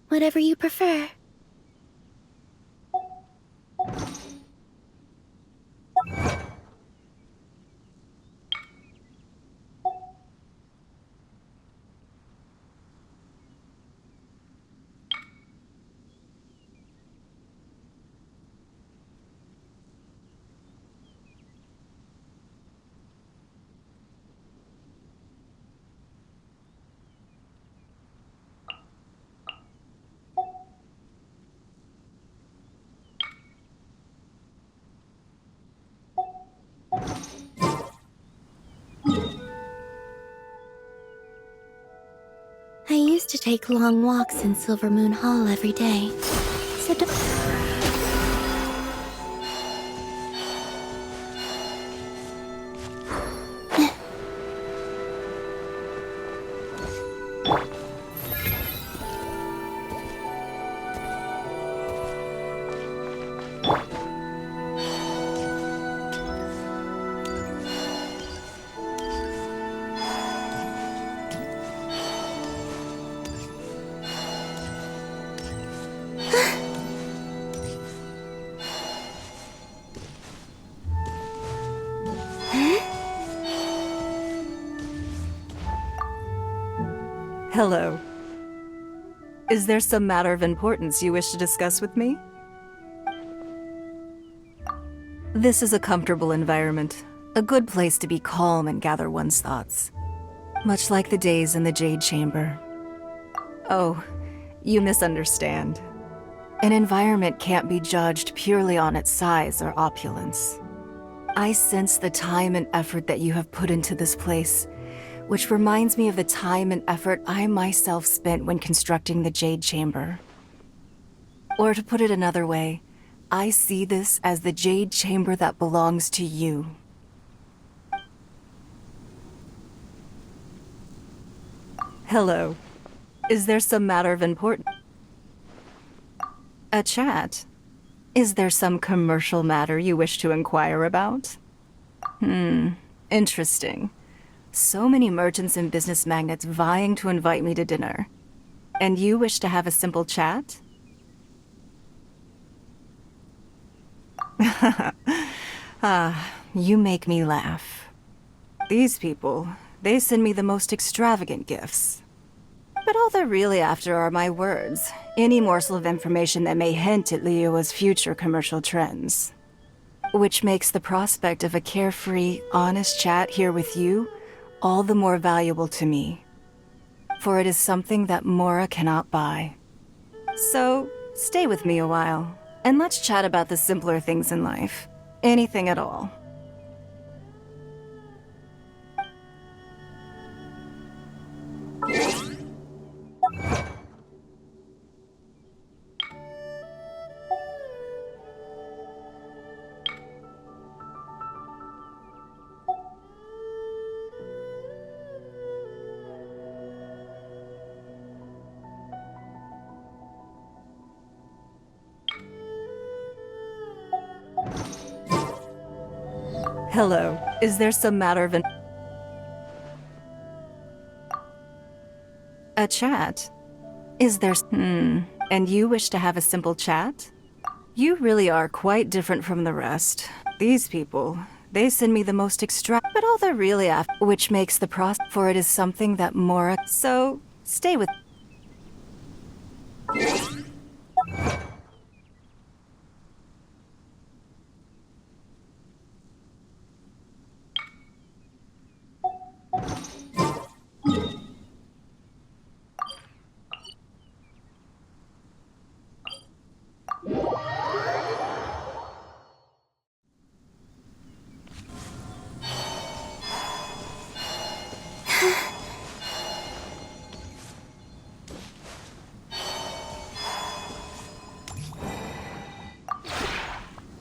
Speaker 1: Whatever you prefer. used to take long walks in Silver Moon Hall every day. So don't...
Speaker 9: Hello. Is there some matter of importance you wish to discuss with me? This is a comfortable environment, a good place to be calm and gather one's thoughts. Much like the days in the Jade Chamber. Oh, you misunderstand. An environment can't be judged purely on its size or opulence. I sense the time and effort that you have put into this place, which reminds me of the time and effort I myself spent when constructing the Jade Chamber. Or to put it another way, I see this as the Jade Chamber that belongs to you. Hello. Is there some matter of importance? A chat? Is there some commercial matter you wish to inquire about? Interesting. So many merchants and business magnates vying to invite me to dinner. And you wish to have a simple chat? You make me laugh. These people, they send me the most extravagant gifts. But all they're really after are my words, any morsel of information that may hint at Liyue's future commercial trends. Which makes the prospect of a carefree, honest chat here with you all the more valuable to me. For it is something that Mora cannot buy. So, stay with me a while, and let's chat about the simpler things in life. Anything at all. Hello. Is there some matter of a chat? Is there and you wish to have a simple chat? You really are quite different from the rest. These people, they send me the most but all they're really after, which makes the for it is something that Mora. So, stay with.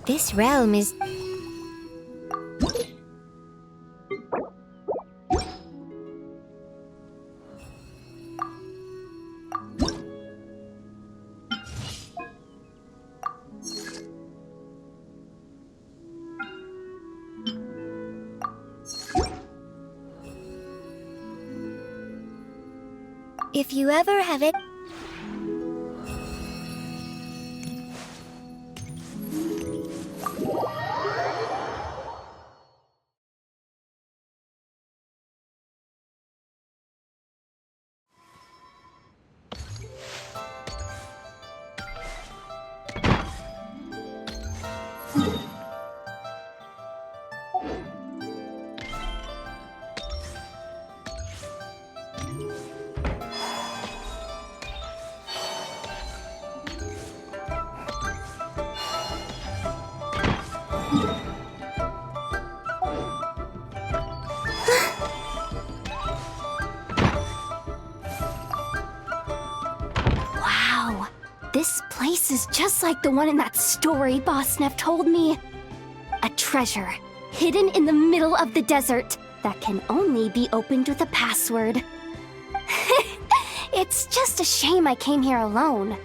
Speaker 1: This realm is... If you ever have it...
Speaker 2: This place is just like the one in that story Boss Neff told me. A treasure hidden in the middle of the desert that can only be opened with a password. It's just a shame I came here alone.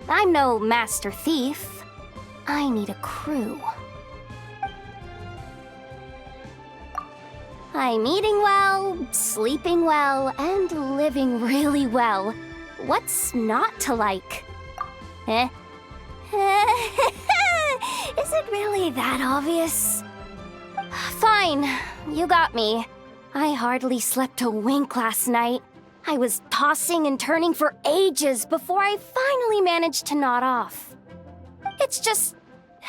Speaker 2: I'm no master thief. I need a crew. I'm eating well, sleeping well, and living really well. What's not to like? Eh? Is it really that obvious? Fine, you got me. I hardly slept a wink last night. I was tossing and turning for ages before I finally managed to nod off. It's just,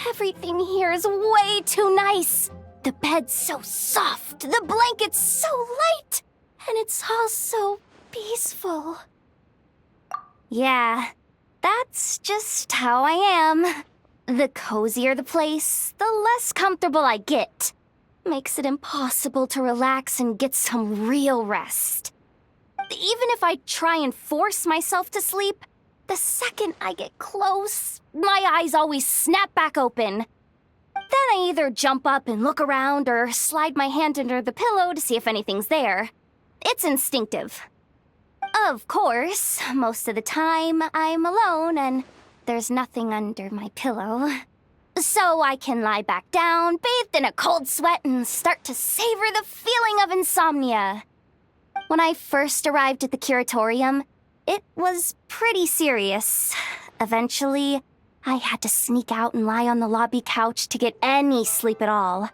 Speaker 2: everything here is way too nice. The bed's so soft, the blanket's so light, and it's all so peaceful. Yeah, that's just how I am. The cozier the place, the less comfortable I get. Makes it impossible to relax and get some real rest. Even if I try and force myself to sleep, the second I get close, my eyes always snap back open. Then I either jump up and look around or slide my hand under the pillow to see if anything's there. It's instinctive. Of course, most of the time I'm alone and there's nothing under my pillow. So I can lie back down, bathed in a cold sweat, and start to savor the feeling of insomnia. When I first arrived at the curatorium, it was pretty serious. Eventually, I had to sneak out and lie on the lobby couch to get any sleep at all.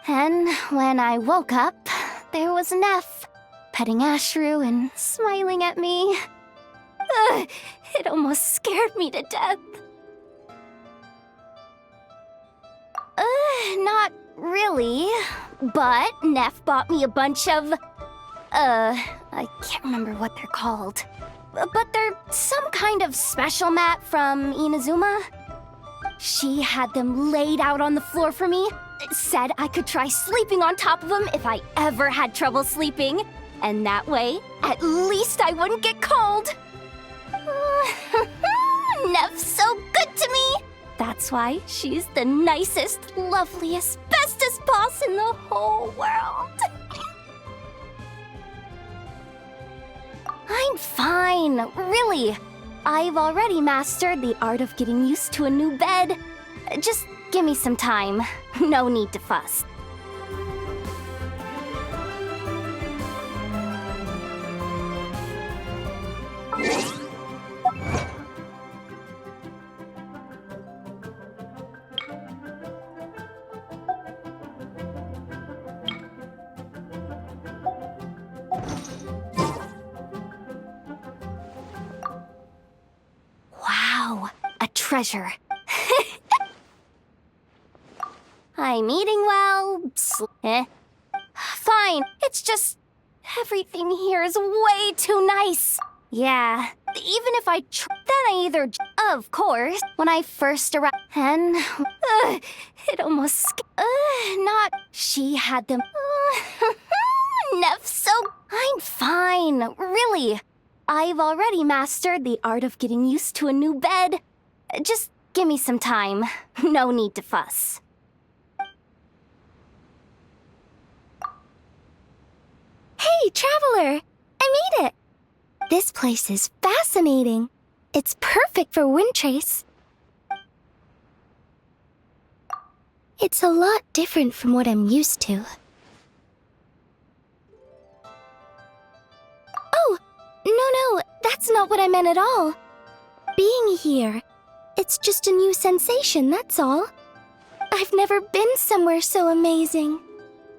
Speaker 2: And when I woke up, there was Neff, petting Ashru and smiling at me. It almost scared me to death. Not really, but Neff bought me a bunch of, I can't remember what they're called. But they're some kind of special mat from Inazuma. She had them laid out on the floor for me, said I could try sleeping on top of them if I ever had trouble sleeping, and that way, at least I wouldn't get cold. Neff's so good to me! That's why she's the nicest, loveliest, bestest boss in the whole world. I'm fine, really. I've already mastered the art of getting used to a new bed. Just give me some time. No need to fuss. Treasure. I'm eating well. Fine. It's just everything here is way too nice. Yeah. Even if I then I either of course when I first arrived and it almost not she had them. Neff, so I'm fine. Really. I've already mastered the art of getting used to a new bed. Just give me some time. No need to fuss. Hey, traveler! I made it! This place is fascinating. It's perfect for Windtrace. It's a lot different from what I'm used to. Oh! No, that's not what I meant at all. Being here... It's just a new sensation, that's all. I've never been somewhere so amazing.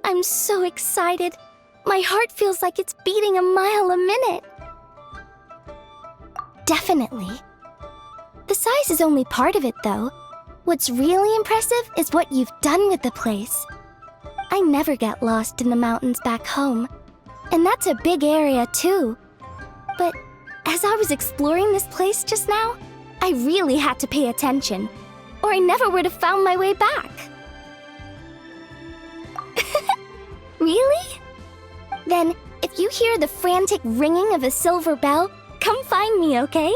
Speaker 2: I'm so excited. My heart feels like it's beating a mile a minute. Definitely. The size is only part of it, though. What's really impressive is what you've done with the place. I never get lost in the mountains back home. And that's a big area, too. But as I was exploring this place just now, I really had to pay attention, or I never would have found my way back. Really? Then, if you hear the frantic ringing of a silver bell, come find me, okay?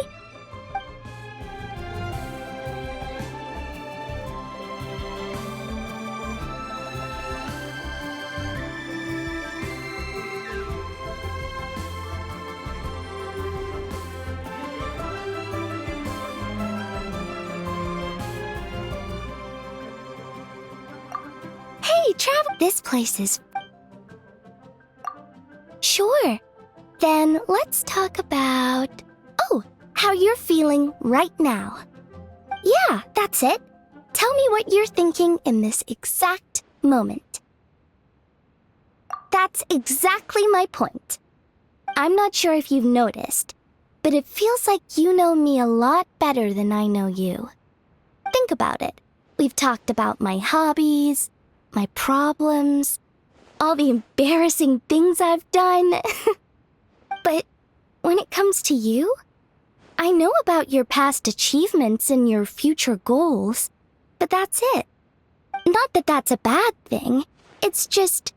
Speaker 2: this place is... Sure. Then let's talk about... Oh, how you're feeling right now. Yeah, that's it. Tell me what you're thinking in this exact moment. That's exactly my point. I'm not sure if you've noticed, but it feels like you know me a lot better than I know you. Think about it. We've talked about my hobbies, my problems, all the embarrassing things I've done. But when it comes to you, I know about your past achievements and your future goals, but that's it. Not that that's a bad thing. It's just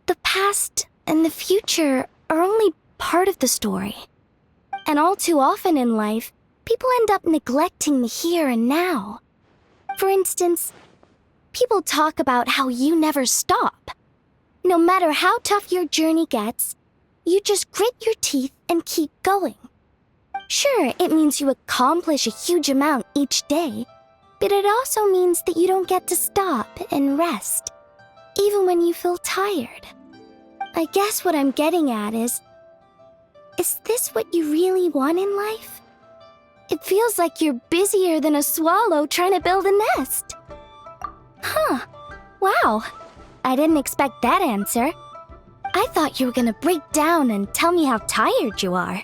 Speaker 2: the past and the future are only part of the story. And all too often in life, people end up neglecting the here and now. For instance, people talk about how you never stop. No matter how tough your journey gets, you just grit your teeth and keep going. Sure, it means you accomplish a huge amount each day, but it also means that you don't get to stop and rest, even when you feel tired. I guess what I'm getting at is this what you really want in life? It feels like you're busier than a swallow trying to build a nest. Huh. Wow. I didn't expect that answer. I thought you were gonna break down and tell me how tired you are.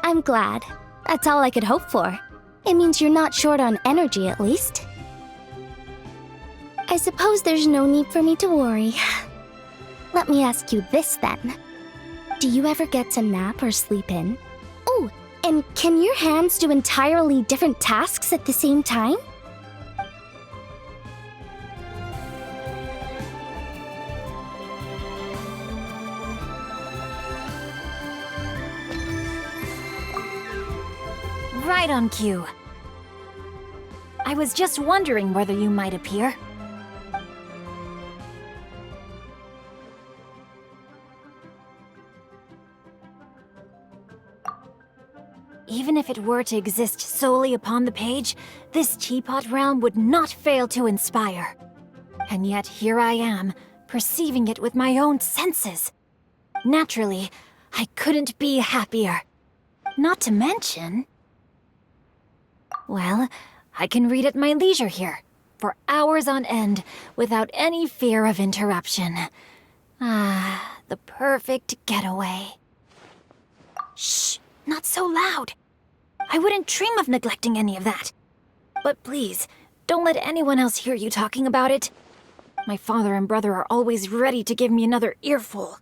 Speaker 2: I'm glad. That's all I could hope for. It means you're not short on energy, at least. I suppose there's no need for me to worry. Let me ask you this then. Do you ever get to nap or sleep in? Oh, and can your hands do entirely different tasks at the same time?
Speaker 5: Right on cue. I was just wondering whether you might appear. Even if it were to exist solely upon the page, this Teapot realm would not fail to inspire. And yet here I am, perceiving it with my own senses. Naturally, I couldn't be happier. Not to mention... Well, I can read at my leisure here, for hours on end, without any fear of interruption. Ah, the perfect getaway. Shh, not so loud. I wouldn't dream of neglecting any of that. But please, don't let anyone else hear you talking about it. My father and brother are always ready to give me another earful.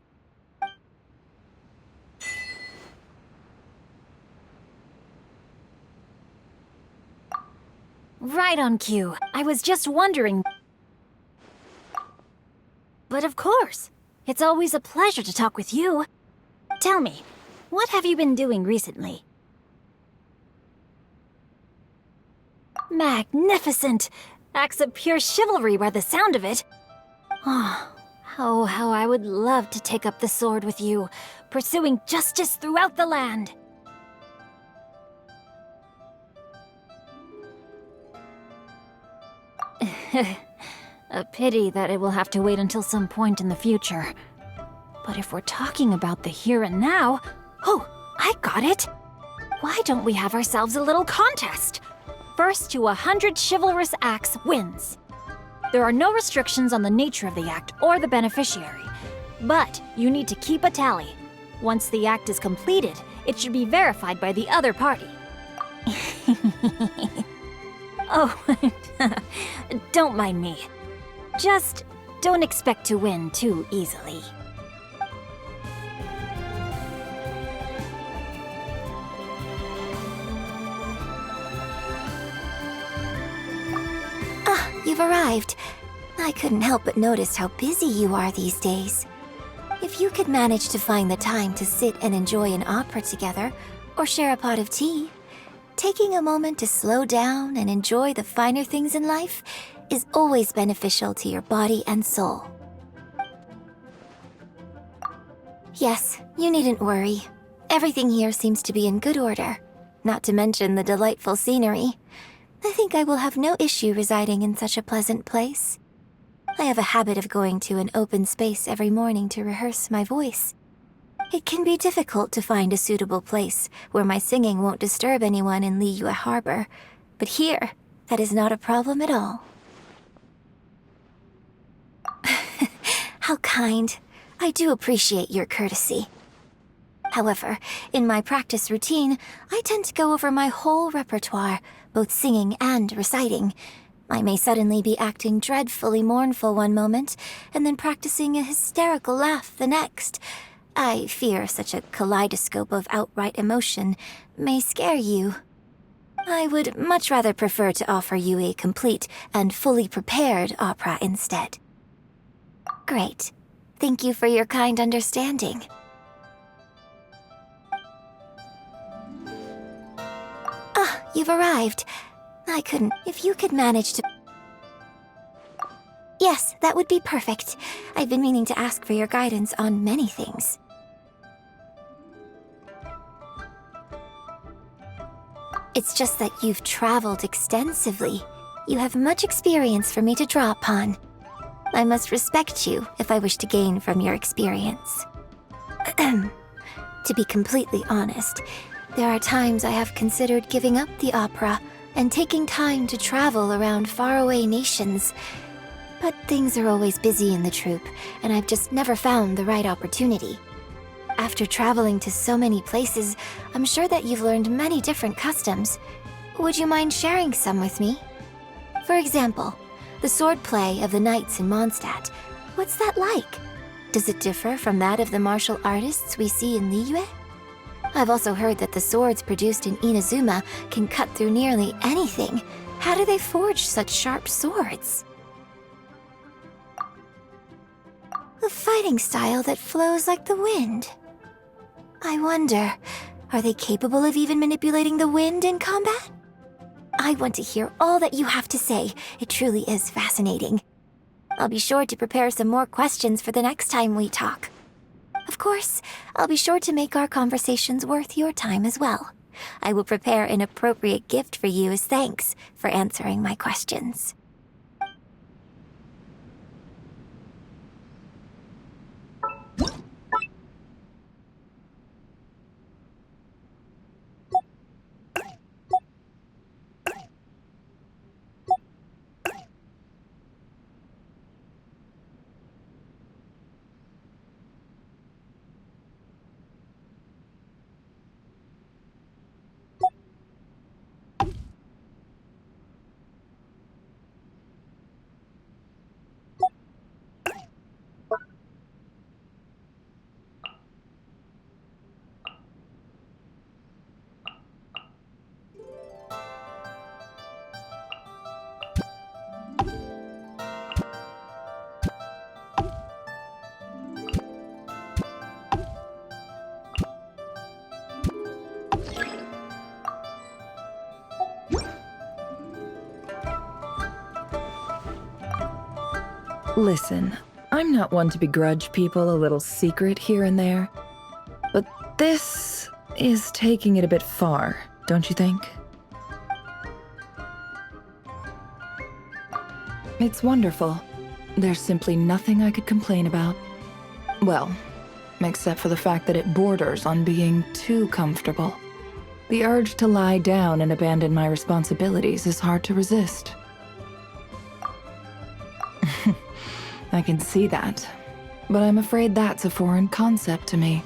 Speaker 5: Right on cue. I was just wondering... But of course, it's always a pleasure to talk with you. Tell me, what have you been doing recently? Magnificent! Acts of pure chivalry by the sound of it. Oh, how I would love to take up the sword with you, pursuing justice throughout the land. A pity that it will have to wait until some point in the future. But if we're talking about the here and now... Oh, I got it! Why don't we have ourselves a little contest? First to 100 chivalrous acts wins. There are no restrictions on the nature of the act or the beneficiary, but you need to keep a tally. Once the act is completed, it should be verified by the other party. Oh, don't mind me. Just don't expect to win too easily.
Speaker 1: You've arrived. I couldn't help but notice how busy you are these days. If you could manage to find the time to sit and enjoy an opera together, or share a pot of tea, taking a moment to slow down and enjoy the finer things in life is always beneficial to your body and soul. Yes, you needn't worry. Everything here seems to be in good order, not to mention the delightful scenery. I think I will have no issue residing in such a pleasant place.
Speaker 2: I have a habit of going to an open space every morning to rehearse my voice. It can be difficult to find a suitable place where my singing won't disturb anyone in Liyue Harbor, but here, that is not a problem at all. How kind. I do appreciate your courtesy. However, in my practice routine, I tend to go over my whole repertoire, both singing and reciting. I may suddenly be acting dreadfully mournful one moment, and then practicing a hysterical laugh the next. I fear such a kaleidoscope of outright emotion may scare you. I would much rather prefer to offer you a complete and fully prepared opera instead. Great. Thank you for your kind understanding. Ah, you've arrived. If you could manage to... Yes, that would be perfect. I've been meaning to ask for your guidance on many things. It's just that you've traveled extensively. You have much experience for me to draw upon. I must respect you if I wish to gain from your experience. To be completely honest, there are times I have considered giving up the opera and taking time to travel around faraway nations. But things are always busy in the troupe, and I've just never found the right opportunity. After traveling to so many places, I'm sure that you've learned many different customs. Would you mind sharing some with me? For example, the swordplay of the knights in Mondstadt. What's that like? Does it differ from that of the martial artists we see in Liyue? I've also heard that the swords produced in Inazuma can cut through nearly anything. How do they forge such sharp swords? A fighting style that flows like the wind. I wonder, are they capable of even manipulating the wind in combat? I want to hear all that you have to say. It truly is fascinating. I'll be sure to prepare some more questions for the next time we talk. Of course, I'll be sure to make our conversations worth your time as well. I will prepare an appropriate gift for you as thanks for answering my questions.
Speaker 10: Listen, I'm not one to begrudge people a little secret here and there, but this is taking it a bit far, don't you think? It's wonderful. There's simply nothing I could complain about. Well, except for the fact that it borders on being too comfortable. The urge to lie down and abandon my responsibilities is hard to resist. I can see that, but I'm afraid that's a foreign concept to me.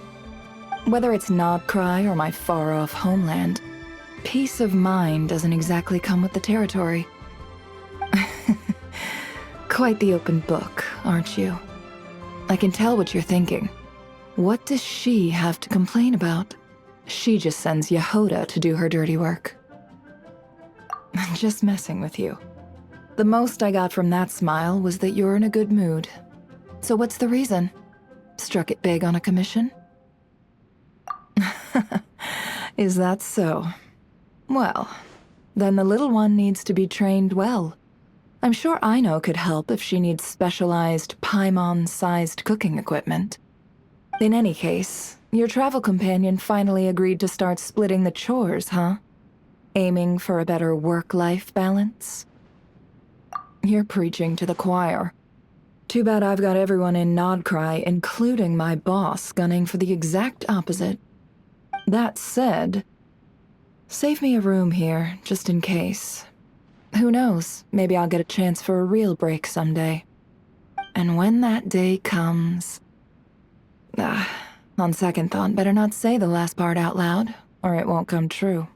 Speaker 10: Whether it's Knobcry or my far-off homeland, peace of mind doesn't exactly come with the territory. Quite the open book, aren't you? I can tell what you're thinking. What does she have to complain about? She just sends Jahoda to do her dirty work. I'm just messing with you. The most I got from that smile was that you're in a good mood. So what's the reason? Struck it big on a commission? Is that so? Well, then the little one needs to be trained well. I'm sure Aino could help if she needs specialized Paimon-sized cooking equipment. In any case, your travel companion finally agreed to start splitting the chores, huh? Aiming for a better work-life balance? You're preaching to the choir. Too bad I've got everyone in Nodcry, including my boss, gunning for the exact opposite. That said, save me a room here, just in case. Who knows, maybe I'll get a chance for a real break someday. And when that day comes... on second thought, better not say the last part out loud, or it won't come true.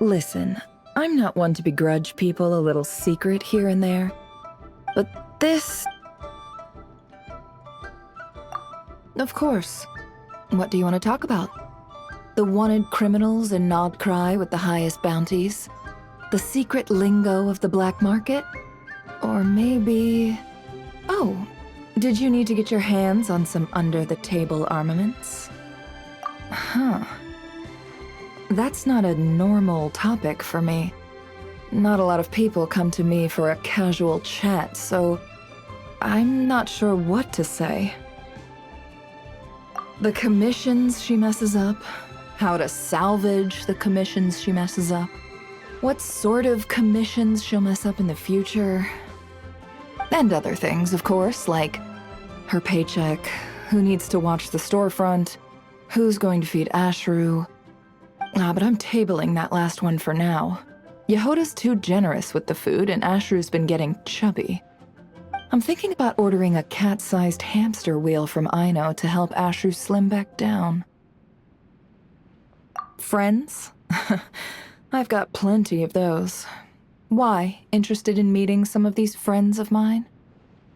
Speaker 10: Listen, I'm not one to begrudge people a little secret here and there, but this... Of course. What do you want to talk about? The wanted criminals in Nodcry with the highest bounties? The secret lingo of the black market? Or maybe... Oh, did you need to get your hands on some under-the-table armaments? Huh. That's not a normal topic for me. Not a lot of people come to me for a casual chat, so I'm not sure what to say. The commissions she messes up, how to salvage the commissions she messes up, what sort of commissions she'll mess up in the future, and other things, of course, like her paycheck, who needs to watch the storefront, who's going to feed Ashru. But I'm tabling that last one for now. Jahoda's too generous with the food, and Ashru's been getting chubby. I'm thinking about ordering a cat-sized hamster wheel from Aino to help Ashru slim back down. Friends? I've got plenty of those. Why? Interested in meeting some of these friends of mine?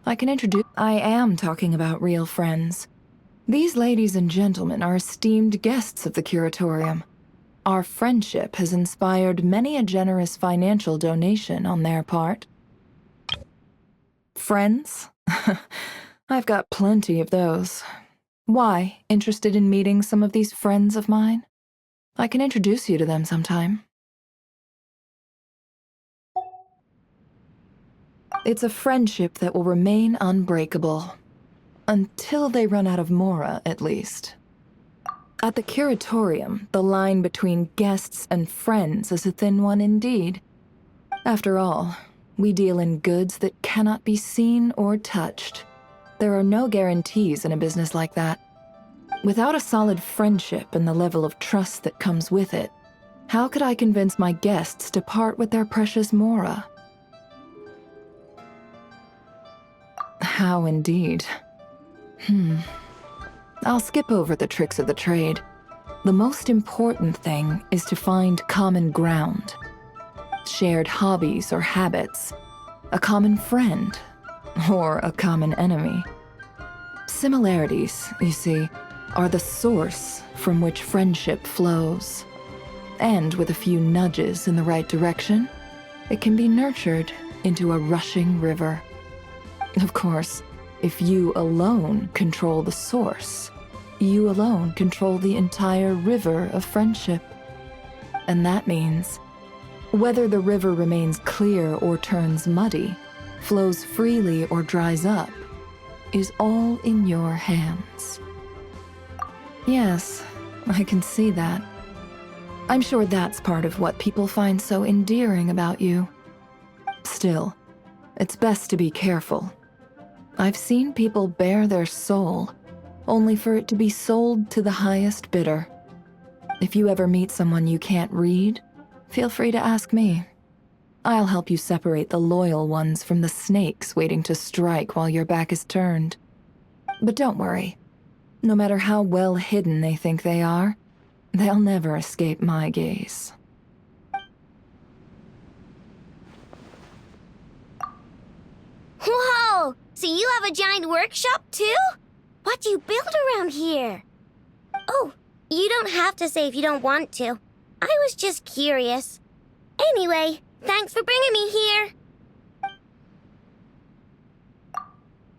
Speaker 10: I can introduce... I am talking about real friends. These ladies and gentlemen are esteemed guests of the curatorium. Our friendship has inspired many a generous financial donation on their part. Friends? I've got plenty of those. Why? Interested in meeting some of these friends of mine? I can introduce you to them sometime. It's a friendship that will remain unbreakable. Until they run out of Mora, at least. At the curatorium, the line between guests and friends is a thin one indeed. After all, we deal in goods that cannot be seen or touched. There are no guarantees in a business like that. Without a solid friendship and the level of trust that comes with it, how could I convince my guests to part with their precious Mora? How indeed. I'll skip over the tricks of the trade. The most important thing is to find common ground. Shared hobbies or habits. A common friend. Or a common enemy. Similarities, you see, are the source from which friendship flows. And with a few nudges in the right direction, it can be nurtured into a rushing river. Of course, if you alone control the source, you alone control the entire river of friendship. And that means, whether the river remains clear or turns muddy, flows freely or dries up, is all in your hands. Yes, I can see that. I'm sure that's part of what people find so endearing about you. Still, it's best to be careful. I've seen people bare their soul, only for it to be sold to the highest bidder. If you ever meet someone you can't read, feel free to ask me. I'll help you separate the loyal ones from the snakes waiting to strike while your back is turned. But don't worry. No matter how well hidden they think they are, they'll never escape my gaze.
Speaker 2: Whoa! So you have a giant workshop too? What do you build around here? Oh, you don't have to say if you don't want to. I was just curious. Anyway, thanks for bringing me here.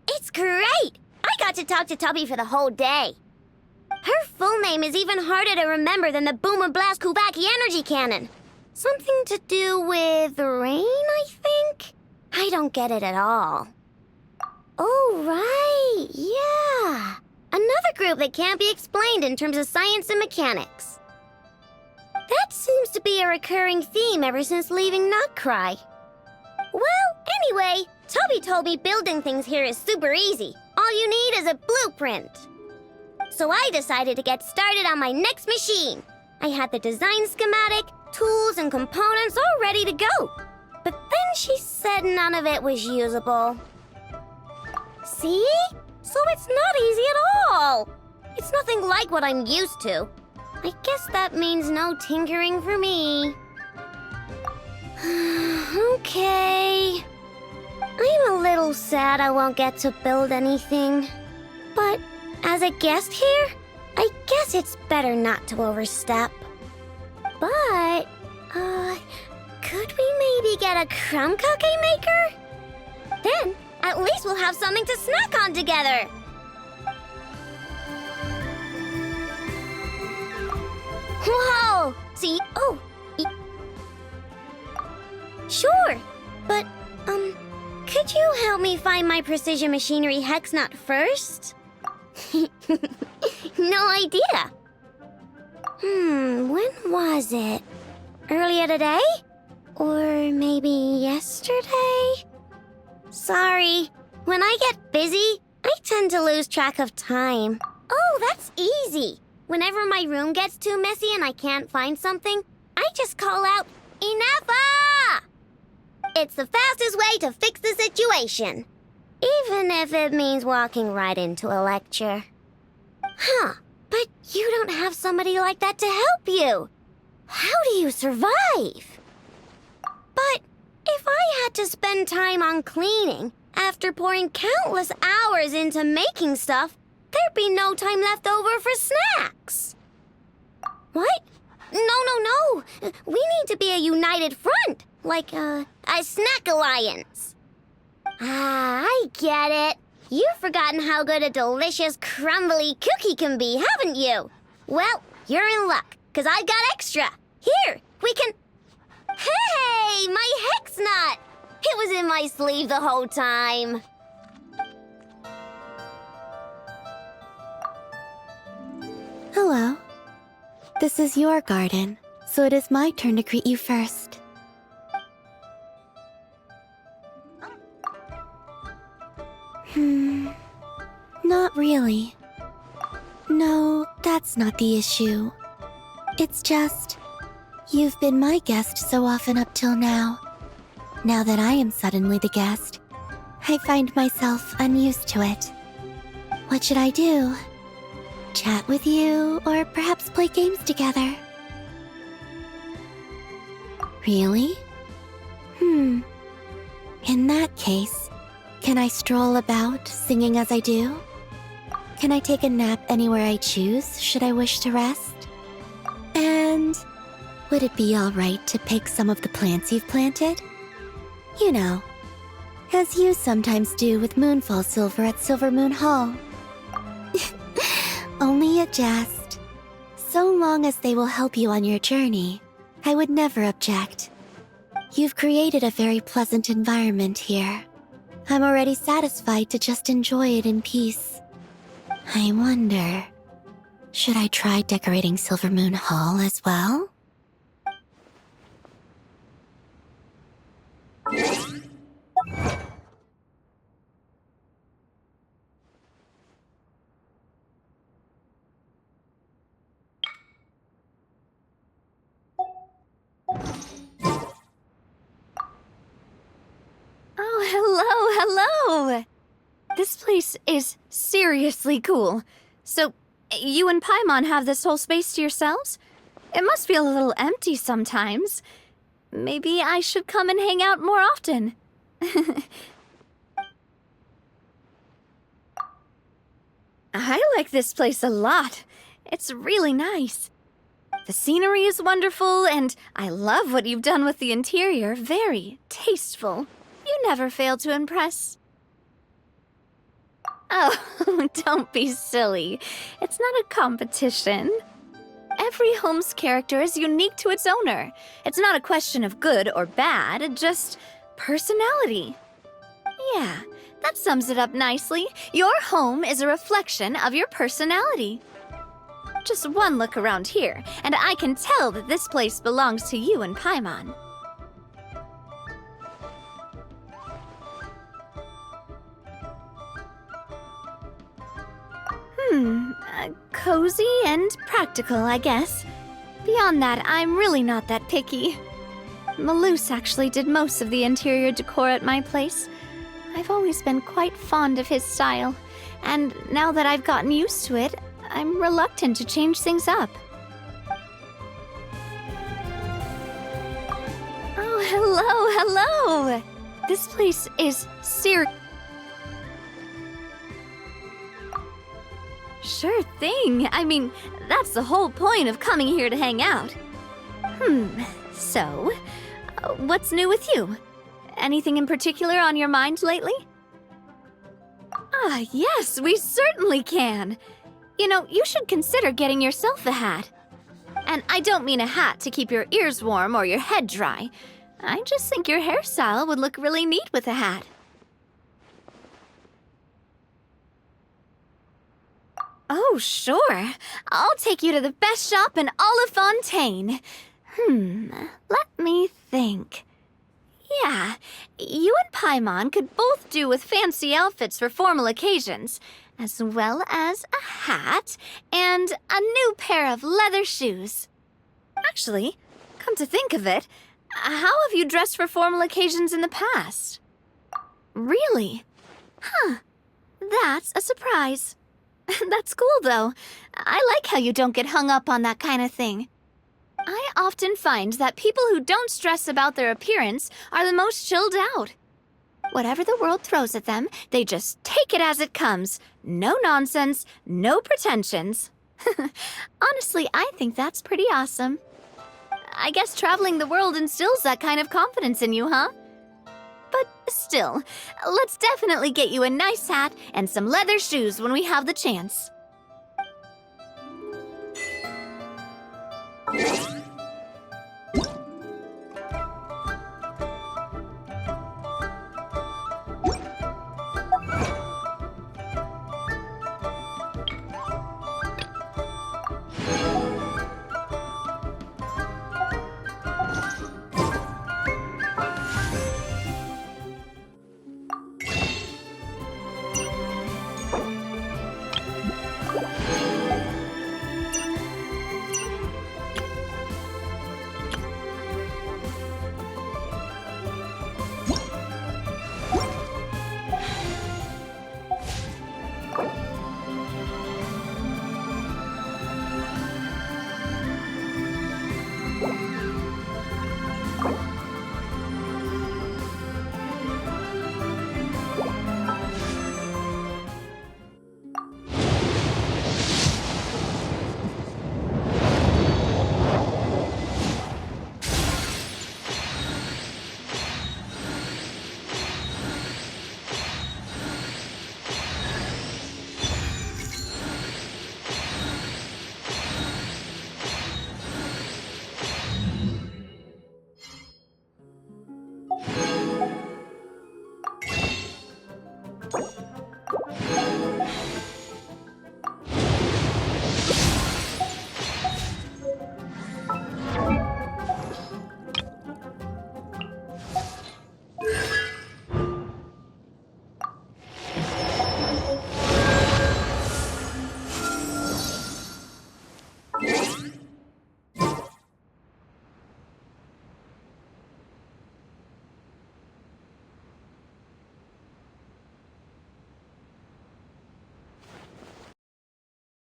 Speaker 2: It's great! I got to talk to Tubby for the whole day. Her full name is even harder to remember than the Boom and Blast Kubaki energy cannon. Something to do with rain, I think? I don't get it at all. Oh, right, yeah. Another group that can't be explained in terms of science and mechanics. That seems to be a recurring theme ever since leaving Nutcry. Well, anyway, Toby told me building things here is super easy. All you need is a blueprint. So I decided to get started on my next machine. I had the design schematic, tools, and components all ready to go. But then she said none of it was usable. See? So it's not easy at all. It's nothing like what I'm used to. I guess that means no tinkering for me. Okay. I'm a little sad I won't get to build anything. But as a guest here, I guess it's better not to overstep. But, could we maybe get a crumb cookie maker? Then, at least we'll have something to snack on together. Whoa! See, sure, but, could you help me find my precision machinery hex nut first? No idea. When was it? Earlier today? Or maybe yesterday? Sorry, when I get busy, I tend to lose track of time. Oh, that's easy. Whenever my room gets too messy and I can't find something, I just call out, "Enough!" It's the fastest way to fix the situation. Even if it means walking right into a lecture. Huh, but you don't have somebody like that to help you. How do you survive? But if I had to spend time on cleaning after pouring countless hours into making stuff, there'd be no time left over for snacks. What? No. We need to be a united front, like a snack alliance. Ah, I get it. You've forgotten how good a delicious, crumbly cookie can be, haven't you? Well, you're in luck, 'cause I've got extra. Here, we can... Hey, my hex nut! It was in my sleeve the whole time.
Speaker 1: Hello. This is your garden, so it is my turn to greet you first. Not really. No, that's not the issue. It's just, you've been my guest so often up till now. Now that I am suddenly the guest, I find myself unused to it. What should I do? Chat with you, or perhaps play games together? Really? In that case, can I stroll about, singing as I do? Can I take a nap anywhere I choose, should I wish to rest? And would it be alright to pick some of the plants you've planted? You know, as you sometimes do with Moonfall Silver at Silver Moon Hall. Only a jest. So long as they will help you on your journey, I would never object. You've created a very pleasant environment here. I'm already satisfied to just enjoy it in peace. I wonder, should I try decorating Silver Moon Hall as well?
Speaker 5: Oh, hello! This place is seriously cool. So, you and Paimon have this whole space to yourselves? It must feel a little empty sometimes. Maybe I should come and hang out more often. I like this place a lot. It's really nice. The scenery is wonderful, and I love what you've done with the interior. Very tasteful. You never fail to impress. Oh, don't be silly. It's not a competition.
Speaker 2: every home's character is unique to its owner. It's not a question of good or bad, just personality. Yeah, that sums it up nicely. Your home is a reflection of your personality. Just one look around here, and I can tell that this place belongs to you and Paimon. Cozy and practical, I guess. Beyond that, I'm really not that picky. Malus actually did most of the interior decor at my place. I've always been quite fond of his style, and now that I've gotten used to it, I'm reluctant to change things up. Oh, hello! This place is Sure thing. I mean, that's the whole point of coming here to hang out. So, what's new with you? Anything in particular on your mind lately? Ah, yes, we certainly can. You know, you should consider getting yourself a hat. And I don't mean a hat to keep your ears warm or your head dry. I just think your hairstyle would look really neat with a hat. Oh, sure. I'll take you to the best shop in all of Fontaine. Let me think. Yeah, you and Paimon could both do with fancy outfits for formal occasions, as well as a hat and a new pair of leather shoes. Actually, come to think of it, how have you dressed for formal occasions in the past? Really? Huh. That's a surprise. That's cool, though. I like how you don't get hung up on that kind of thing. I often find that people who don't stress about their appearance are the most chilled out. Whatever the world throws at them, they just take it as it comes. No nonsense, no pretensions. Honestly, I think that's pretty awesome. I guess traveling the world instills that kind of confidence in you, huh? But still, let's definitely get you a nice hat and some leather shoes when we have the chance.